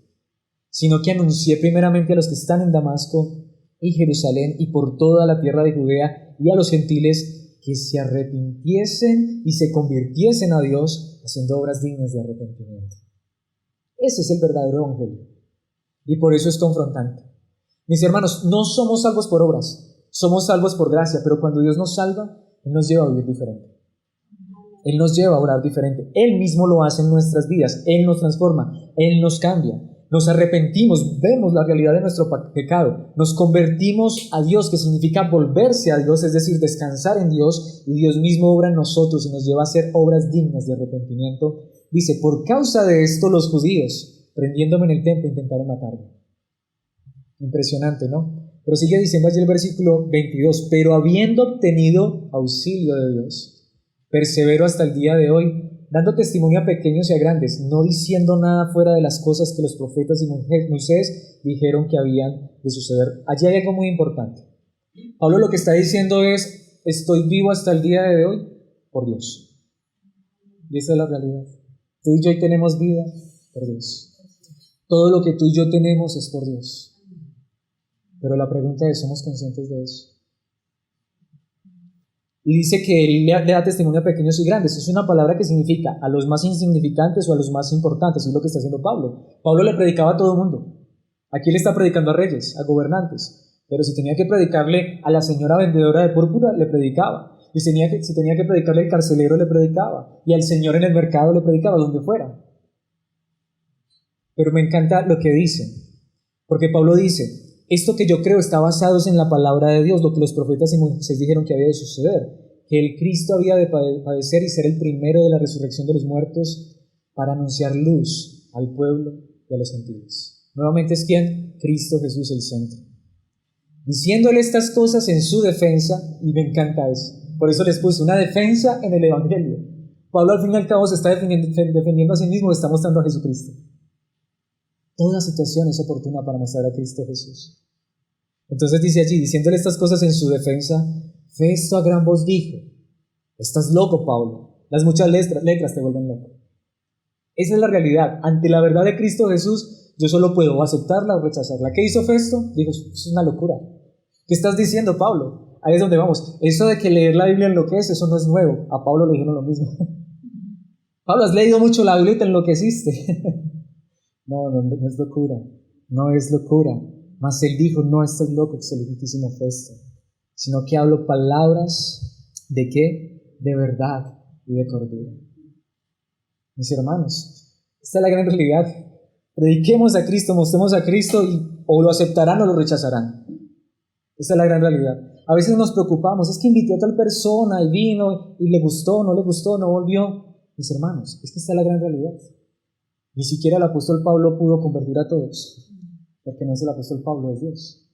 sino que anuncié primeramente a los que están en Damasco y Jerusalén y por toda la tierra de Judea y a los gentiles que se arrepintiesen y se convirtiesen a Dios haciendo obras dignas de arrepentimiento. Ese es el verdadero evangelio y por eso es confrontante. Mis hermanos, no somos salvos por obras, somos salvos por gracia, pero cuando Dios nos salva, Él nos lleva a vivir diferente. Él nos lleva a orar diferente. Él mismo lo hace en nuestras vidas. Él nos transforma, Él nos cambia. Nos arrepentimos, vemos la realidad de nuestro pecado, nos convertimos a Dios, que significa volverse a Dios, es decir, descansar en Dios, y Dios mismo obra en nosotros y nos lleva a hacer obras dignas de arrepentimiento. Dice, por causa de esto los judíos, prendiéndome en el templo, intentaron matarme. Impresionante, ¿no? Pero sigue diciendo allí el versículo 22, pero habiendo obtenido auxilio de Dios, persevero hasta el día de hoy, dando testimonio a pequeños y a grandes, no diciendo nada fuera de las cosas que los profetas y Moisés dijeron que habían de suceder. Allí hay algo muy importante. Pablo lo que está diciendo es, estoy vivo hasta el día de hoy por Dios. Y esa es la realidad. Tú y yo hoy tenemos vida por Dios. Todo lo que tú y yo tenemos es por Dios. Pero la pregunta es, ¿somos conscientes de eso? Y dice que Él le da testimonio a pequeños y grandes. Es una palabra que significa a los más insignificantes o a los más importantes. Es lo que está haciendo Pablo. Pablo le predicaba a todo el mundo. Aquí le está predicando a reyes, a gobernantes. Pero si tenía que predicarle a la señora vendedora de púrpura, le predicaba. Y si tenía que predicarle al carcelero, le predicaba. Y al señor en el mercado le predicaba, donde fuera. Pero me encanta lo que dice. Porque Pablo dice, esto que yo creo está basado en la palabra de Dios, lo que los profetas y Moisés dijeron que había de suceder, que el Cristo había de padecer y ser el primero de la resurrección de los muertos para anunciar luz al pueblo y a los gentiles. Nuevamente es ¿quién? Cristo Jesús el centro. Diciéndole estas cosas en su defensa, y me encanta eso, por eso les puse una defensa en el Evangelio. Pablo al fin y al cabo se está defendiendo a sí mismo, está mostrando a Jesucristo. Toda situación es oportuna para mostrar a Cristo Jesús. Entonces dice allí, diciéndole estas cosas en su defensa, Festo a gran voz dijo, estás loco, Pablo, las muchas letras te vuelven loco. Esa es la realidad. Ante la verdad de Cristo Jesús, yo solo puedo aceptarla o rechazarla. ¿Qué hizo Festo? Dijo, eso es una locura. ¿Qué estás diciendo, Pablo? Ahí es donde vamos. Eso de que leer la Biblia enloquece, eso no es nuevo. A Pablo le dijeron lo mismo. Pablo, has leído mucho la Biblia y te enloqueciste. No es locura. No es locura. Mas él dijo, no estás loco, excelentísimo Festo, sino que hablo palabras ¿de qué? De verdad y de cordura. Mis hermanos, esta es la gran realidad. Prediquemos a Cristo, mostremos a Cristo y o lo aceptarán o lo rechazarán. Esta es la gran realidad. A veces nos preocupamos, es que invité a tal persona y vino y le gustó, no volvió. Mis hermanos, esta es la gran realidad. Ni siquiera el apóstol Pablo pudo convertir a todos, porque no es el apóstol Pablo, es Dios.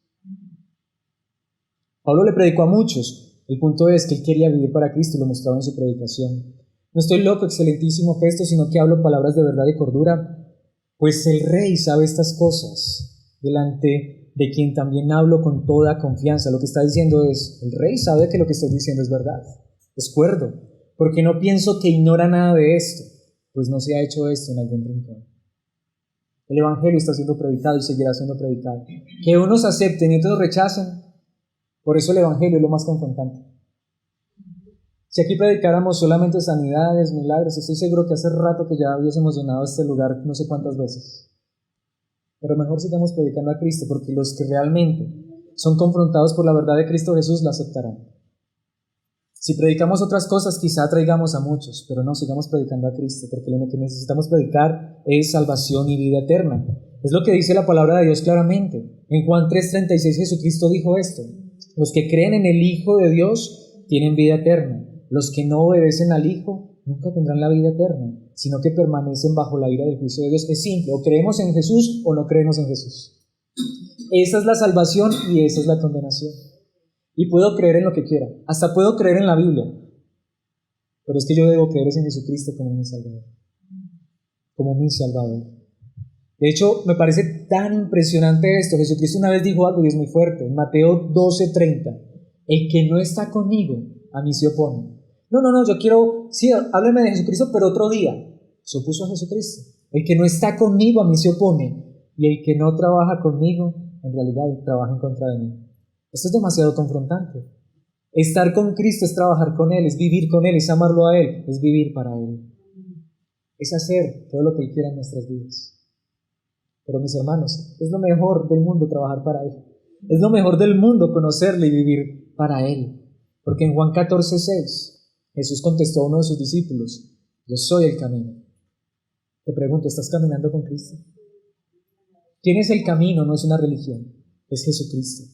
Pablo le predicó a muchos. El punto es que él quería vivir para Cristo y lo mostraba en su predicación. No estoy loco, excelentísimo Festo, sino que hablo palabras de verdad y cordura, pues el rey sabe estas cosas, delante de quien también hablo con toda confianza. Lo que está diciendo es, el rey sabe que lo que estoy diciendo es verdad, es cuerdo, porque no pienso que ignora nada de esto, pues no se ha hecho esto en algún rincón. El Evangelio está siendo predicado y seguirá siendo predicado. Que unos acepten y otros rechacen, por eso el Evangelio es lo más confrontante. Si aquí predicáramos solamente sanidades, milagros, estoy seguro que hace rato que ya hubiésemos llenado este lugar no sé cuántas veces. Pero mejor sigamos predicando a Cristo, porque los que realmente son confrontados por la verdad de Cristo Jesús la aceptarán. Si predicamos otras cosas, quizá atraigamos a muchos, pero no, sigamos predicando a Cristo, porque lo que necesitamos predicar es salvación y vida eterna. Es lo que dice la palabra de Dios claramente. En Juan 3:36 Jesucristo dijo esto: los que creen en el Hijo de Dios tienen vida eterna. Los que no obedecen al Hijo nunca tendrán la vida eterna, sino que permanecen bajo la ira del juicio de Dios. Es simple, o creemos en Jesús o no creemos en Jesús. Esa es la salvación y esa es la condenación. Y puedo creer en lo que quiera, hasta puedo creer en la Biblia, pero es que yo debo creer en Jesucristo como mi Salvador. Como mi Salvador. De hecho, me parece tan impresionante esto. Jesucristo una vez dijo algo y es muy fuerte. En Mateo 12:30, el que no está conmigo, a mí se opone. No, yo quiero, sí, hábleme de Jesucristo, pero otro día. Se opuso a Jesucristo. El que no está conmigo, a mí se opone. Y el que no trabaja conmigo, en realidad trabaja en contra de mí. Esto es demasiado confrontante. Estar con Cristo es trabajar con Él, es vivir con Él, es amarlo a Él, es vivir para Él. Es hacer todo lo que Él quiera en nuestras vidas. Pero mis hermanos, es lo mejor del mundo trabajar para Él. Es lo mejor del mundo conocerle y vivir para Él. Porque en Juan 14:6, Jesús contestó a uno de sus discípulos: yo soy el camino. Te pregunto, ¿estás caminando con Cristo? ¿Quién es el camino? No es una religión, es Jesucristo.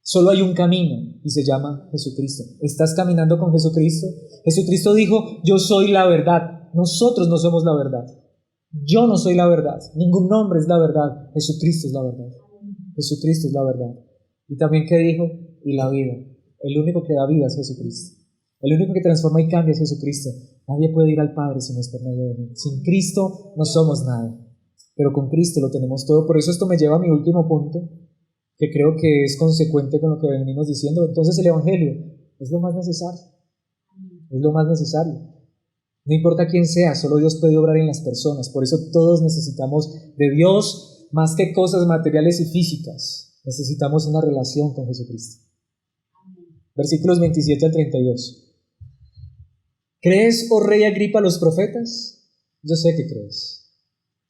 Solo hay un camino y se llama Jesucristo. ¿Estás caminando con Jesucristo? Jesucristo dijo, yo soy la verdad. Nosotros no somos la verdad. Yo no soy la verdad. Ningún hombre es la verdad. Jesucristo es la verdad. Jesucristo es la verdad. Y también, ¿qué dijo? Y la vida. El único que da vida es Jesucristo. El único que transforma y cambia es Jesucristo. Nadie puede ir al Padre si no es por medio de mí. Sin Cristo no somos nada. Pero con Cristo lo tenemos todo. Por eso esto me lleva a mi último punto, que creo que es consecuente con lo que venimos diciendo. Entonces el Evangelio es lo más necesario. Es lo más necesario. No importa quién sea, solo Dios puede obrar en las personas. Por eso todos necesitamos de Dios más que cosas materiales y físicas. Necesitamos una relación con Jesucristo. Versículos 27 al 32. ¿Crees, oh rey Agripa, a los profetas? Yo sé que crees.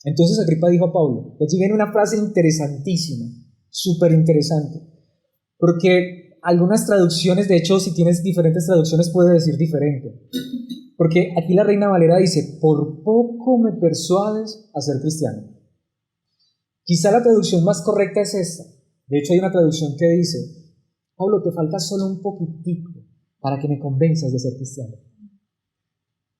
Entonces Agripa dijo a Pablo, y allí viene una frase interesantísima, súper interesante. Porque algunas traducciones, de hecho, si tienes diferentes traducciones puede decir diferente. Porque aquí la Reina Valera dice, por poco me persuades a ser cristiano. Quizá la traducción más correcta es esta. De hecho, hay una traducción que dice, Pablo, te falta solo un poquitico para que me convenzas de ser cristiano.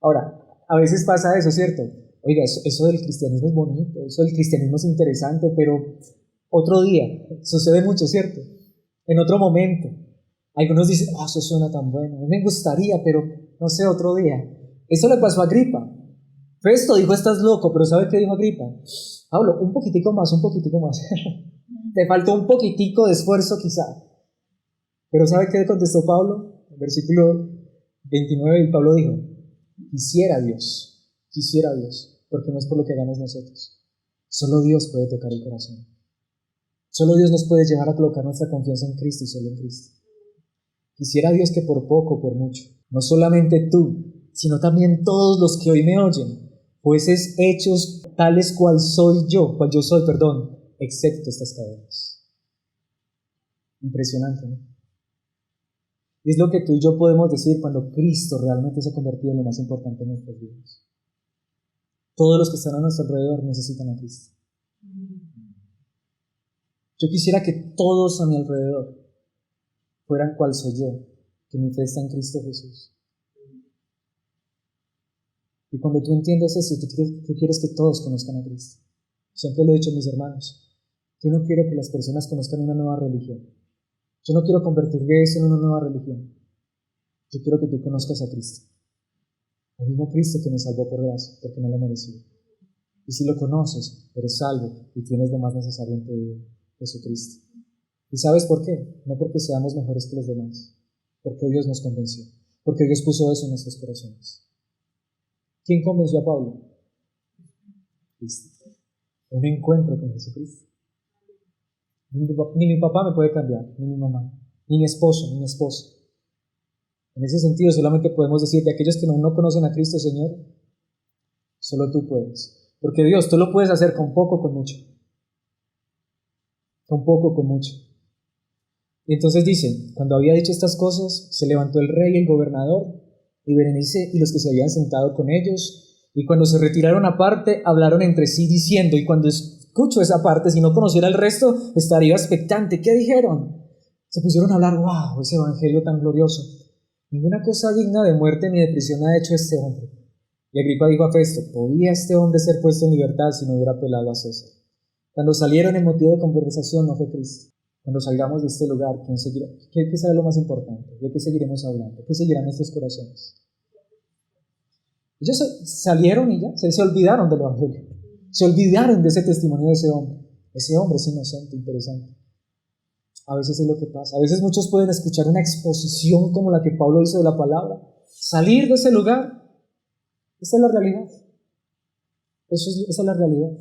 Ahora, a veces pasa eso, ¿cierto? Oiga, eso del cristianismo es bonito, eso del cristianismo es interesante, pero otro día, sucede mucho, ¿cierto? En otro momento. Algunos dicen, eso suena tan bueno, a mí me gustaría, pero no sé, otro día. Eso le pasó a Agripa. Festo dijo, estás loco, pero ¿sabe qué dijo Agripa? Pablo, un poquitico más, un poquitico más. Te faltó un poquitico de esfuerzo quizá. Pero ¿sabe qué contestó Pablo? En versículo 29, y Pablo dijo, quisiera Dios, porque no es por lo que hagamos nosotros. Solo Dios puede tocar el corazón. Solo Dios nos puede llevar a colocar nuestra confianza en Cristo y solo en Cristo. Quisiera Dios que por poco, por mucho, no solamente tú, sino también todos los que hoy me oyen, fueses hechos tales cual yo soy, excepto estas cadenas. Impresionante, ¿no? Y es lo que tú y yo podemos decir cuando Cristo realmente se ha convertido en lo más importante en nuestras vidas. Todos los que están a nuestro alrededor necesitan a Cristo. Yo quisiera que todos a mi alrededor fueran cual soy yo, que mi fe está en Cristo Jesús. Y cuando tú entiendes eso, tú quieres que todos conozcan a Cristo. Siempre lo he dicho a mis hermanos, yo no quiero que las personas conozcan una nueva religión. Yo no quiero convertir eso en una nueva religión. Yo quiero que tú conozcas a Cristo. El mismo Cristo que me salvó por gracia, porque no lo merecía. Y si lo conoces, eres salvo y tienes lo más necesario en tu vida, Jesucristo. ¿Y sabes por qué? No porque seamos mejores que los demás, porque Dios nos convenció, porque Dios puso eso en nuestros corazones. ¿Quién convenció a Pablo? Cristo. Un encuentro con Jesucristo. Ni mi papá me puede cambiar, ni mi mamá, ni mi esposo, ni mi esposa. En ese sentido, solamente podemos decir de aquellos que no conocen a Cristo, Señor, solo tú puedes. Porque Dios, tú lo puedes hacer con poco, con mucho. Con poco, con mucho. Y entonces dice, cuando había dicho estas cosas, se levantó el rey, el gobernador, y Berenice y los que se habían sentado con ellos, y cuando se retiraron aparte, hablaron entre sí diciendo, y cuando escucho esa parte, si no conociera el resto, estaría expectante. ¿Qué dijeron? Se pusieron a hablar, wow, ese evangelio tan glorioso. Ninguna cosa digna de muerte ni de prisión ha hecho este hombre. Y Agripa dijo a Festo, ¿podía este hombre ser puesto en libertad si no hubiera apelado a César? Cuando salieron, el motivo de conversación no fue Cristo. Cuando salgamos de este lugar, ¿quién seguirá? ¿Qué será lo más importante? ¿De qué seguiremos hablando? ¿Qué seguirán nuestros corazones? Ellos salieron y ya, se olvidaron del evangelio. Se olvidaron de ese testimonio de ese hombre. Ese hombre es inocente, interesante. A veces es lo que pasa. A veces muchos pueden escuchar una exposición como la que Pablo hizo de la palabra. Salir de ese lugar. Esa es la realidad. Esa es la realidad.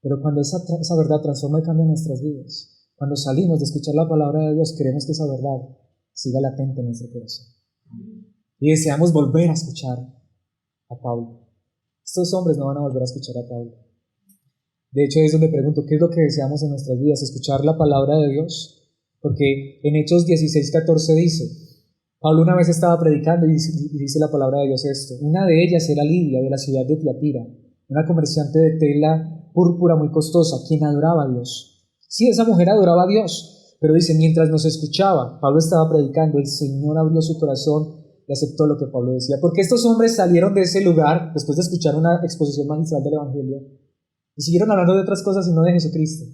Pero cuando esa verdad transforma y cambia nuestras vidas, cuando salimos de escuchar la palabra de Dios, queremos que esa verdad siga latente en nuestro corazón. Y deseamos volver a escuchar a Pablo. Estos hombres no van a volver a escuchar a Pablo. De hecho, es donde pregunto, ¿qué es lo que deseamos en nuestras vidas? ¿Escuchar la palabra de Dios? Porque en Hechos 16:14 dice, Pablo una vez estaba predicando y dice la palabra de Dios esto. Una de ellas era Lidia, de la ciudad de Tiatira, una comerciante de tela púrpura muy costosa, quien adoraba a Dios. Sí, esa mujer adoraba a Dios, pero dice, mientras nos escuchaba, Pablo estaba predicando, el Señor abrió su corazón y aceptó lo que Pablo decía. Porque estos hombres salieron de ese lugar, después de escuchar una exposición magistral del Evangelio, y siguieron hablando de otras cosas y no de Jesucristo.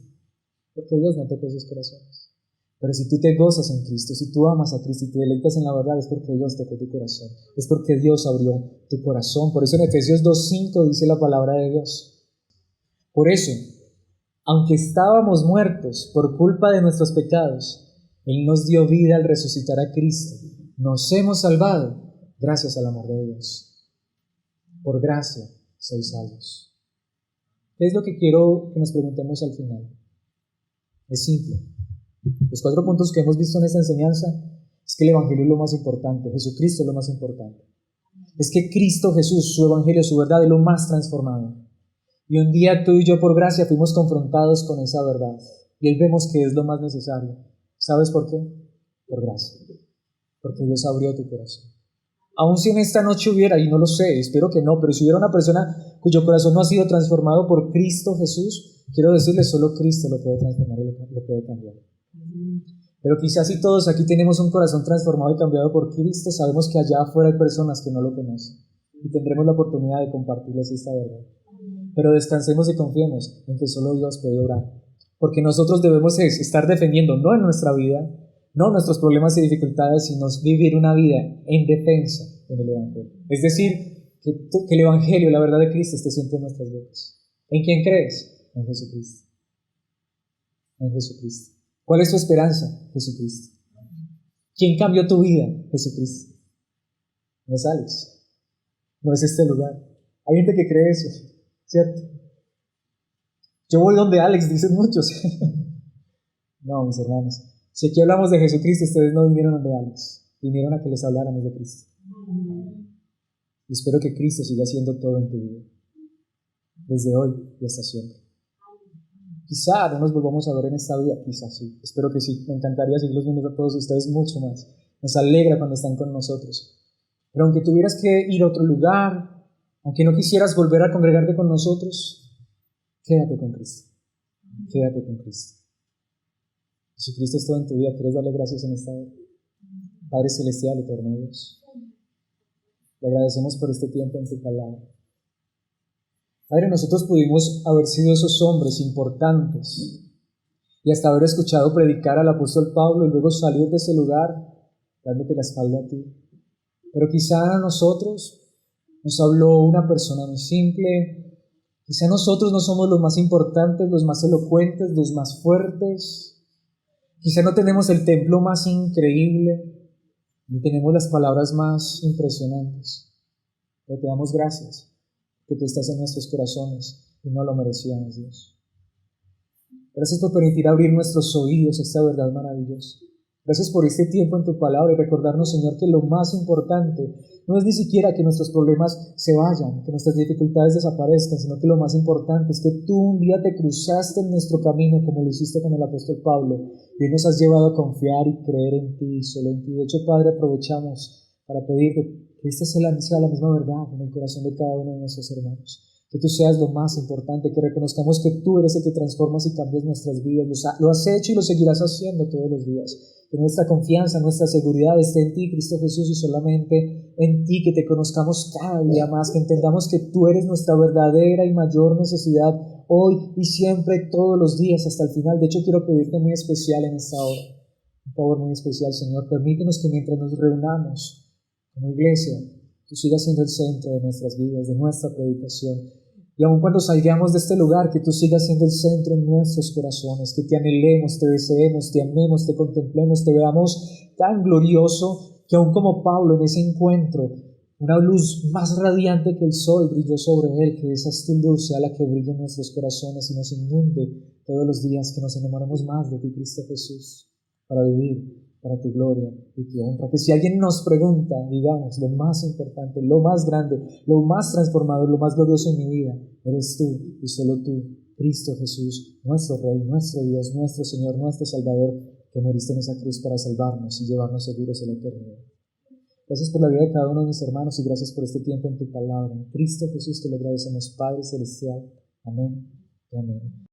Porque Dios no tocó sus corazones. Pero si tú te gozas en Cristo, si tú amas a Cristo y te deleitas en la verdad, es porque Dios tocó tu corazón. Es porque Dios abrió tu corazón. Por eso en Efesios 2:5 dice la palabra de Dios. Por eso, aunque estábamos muertos por culpa de nuestros pecados, Él nos dio vida al resucitar a Cristo. Nos hemos salvado gracias al amor de Dios. Por gracia sois salvos. ¿Qué es lo que quiero que nos preguntemos al final? Es simple. Los 4 puntos que hemos visto en esta enseñanza es que el Evangelio es lo más importante, Jesucristo es lo más importante. Es que Cristo Jesús, su Evangelio, su verdad es lo más transformado. Y un día tú y yo por gracia fuimos confrontados con esa verdad. Y hoy vemos que es lo más necesario. ¿Sabes por qué? Por gracia. Porque Dios abrió tu corazón. Aun si en esta noche hubiera, y no lo sé, espero que no, pero si hubiera una persona cuyo corazón no ha sido transformado por Cristo Jesús, quiero decirle, solo Cristo lo puede transformar y lo puede cambiar. Pero quizás si todos aquí tenemos un corazón transformado y cambiado por Cristo, sabemos que allá afuera hay personas que no lo conocen y tendremos la oportunidad de compartirles esta verdad. Pero descansemos y confiemos en que solo Dios puede obrar, porque nosotros debemos estar defendiendo, no en nuestra vida, no nuestros problemas y dificultades, sino vivir una vida en defensa en el Evangelio. Es decir, que el Evangelio, la verdad de Cristo, esté siempre en nuestras bocas. ¿En quién crees? En Jesucristo. En Jesucristo. ¿Cuál es tu esperanza? Jesucristo. ¿Quién cambió tu vida? Jesucristo. No es Alex. No es este lugar. Hay gente que cree eso, ¿cierto? Yo voy donde Alex, dicen muchos. No, mis hermanos. Si aquí hablamos de Jesucristo, ustedes no vinieron donde Alex. Vinieron a que les habláramos de Cristo. Y espero que Cristo siga haciendo todo en tu vida. Desde hoy y hasta siempre. Quizá no nos volvamos a ver en esta vida, quizá sí. Espero que sí. Me encantaría seguirlos viendo a todos ustedes mucho más. Nos alegra cuando están con nosotros. Pero aunque tuvieras que ir a otro lugar, aunque no quisieras volver a congregarte con nosotros, quédate con Cristo. Quédate con Cristo. Si Cristo es todo en tu vida, ¿quieres darle gracias en esta hora? Padre Celestial, eterno Dios, le agradecemos por este tiempo en tu palabra. Padre, nosotros pudimos haber sido esos hombres importantes y hasta haber escuchado predicar al apóstol Pablo y luego salir de ese lugar dándote la espalda a ti. Pero quizá a nosotros nos habló una persona muy simple. Quizá nosotros no somos los más importantes, los más elocuentes, los más fuertes. Quizá no tenemos el templo más increíble, ni tenemos las palabras más impresionantes. Pero te damos gracias, que tú estás en nuestros corazones y no lo merecíamos, Dios. Gracias por permitir abrir nuestros oídos a esta verdad maravillosa. Gracias por este tiempo en tu palabra y recordarnos, Señor, que lo más importante no es ni siquiera que nuestros problemas se vayan, que nuestras dificultades desaparezcan, sino que lo más importante es que tú un día te cruzaste en nuestro camino como lo hiciste con el apóstol Pablo y hoy nos has llevado a confiar y creer en ti, solo en ti. De hecho, Padre, aprovechamos para pedirte que esta sea la misma verdad en el corazón de cada uno de nuestros hermanos. Que tú seas lo más importante, que reconozcamos que tú eres el que transformas y cambias nuestras vidas. Lo has hecho y lo seguirás haciendo todos los días. Que nuestra confianza, nuestra seguridad esté en ti, Cristo Jesús, y solamente en ti, que te conozcamos cada día más, que entendamos que tú eres nuestra verdadera y mayor necesidad hoy y siempre, todos los días, hasta el final. De hecho, quiero pedirte muy especial en esta hora, un favor muy especial, Señor. Permítenos que mientras nos reunamos como iglesia, tú sigas siendo el centro de nuestras vidas, de nuestra predicación. Y aun cuando salgamos de este lugar, que tú sigas siendo el centro en nuestros corazones, que te anhelemos, te deseemos, te amemos, te contemplemos, te veamos tan glorioso que aun como Pablo en ese encuentro, una luz más radiante que el sol brilló sobre él, que esa es tu luz sea la que brille en nuestros corazones y nos inunde todos los días, que nos enamoremos más de ti, Cristo Jesús, para vivir para tu gloria y tu honra. Que si alguien nos pregunta, digamos, lo más importante, lo más grande, lo más transformador, lo más glorioso en mi vida, eres tú y solo tú, Cristo Jesús, nuestro Rey, nuestro Dios, nuestro Señor, nuestro Salvador, que moriste en esa cruz para salvarnos y llevarnos seguros a la eternidad. Gracias por la vida de cada uno de mis hermanos y gracias por este tiempo en tu palabra. En Cristo Jesús te lo agradecemos, Padre Celestial. Amén y amén.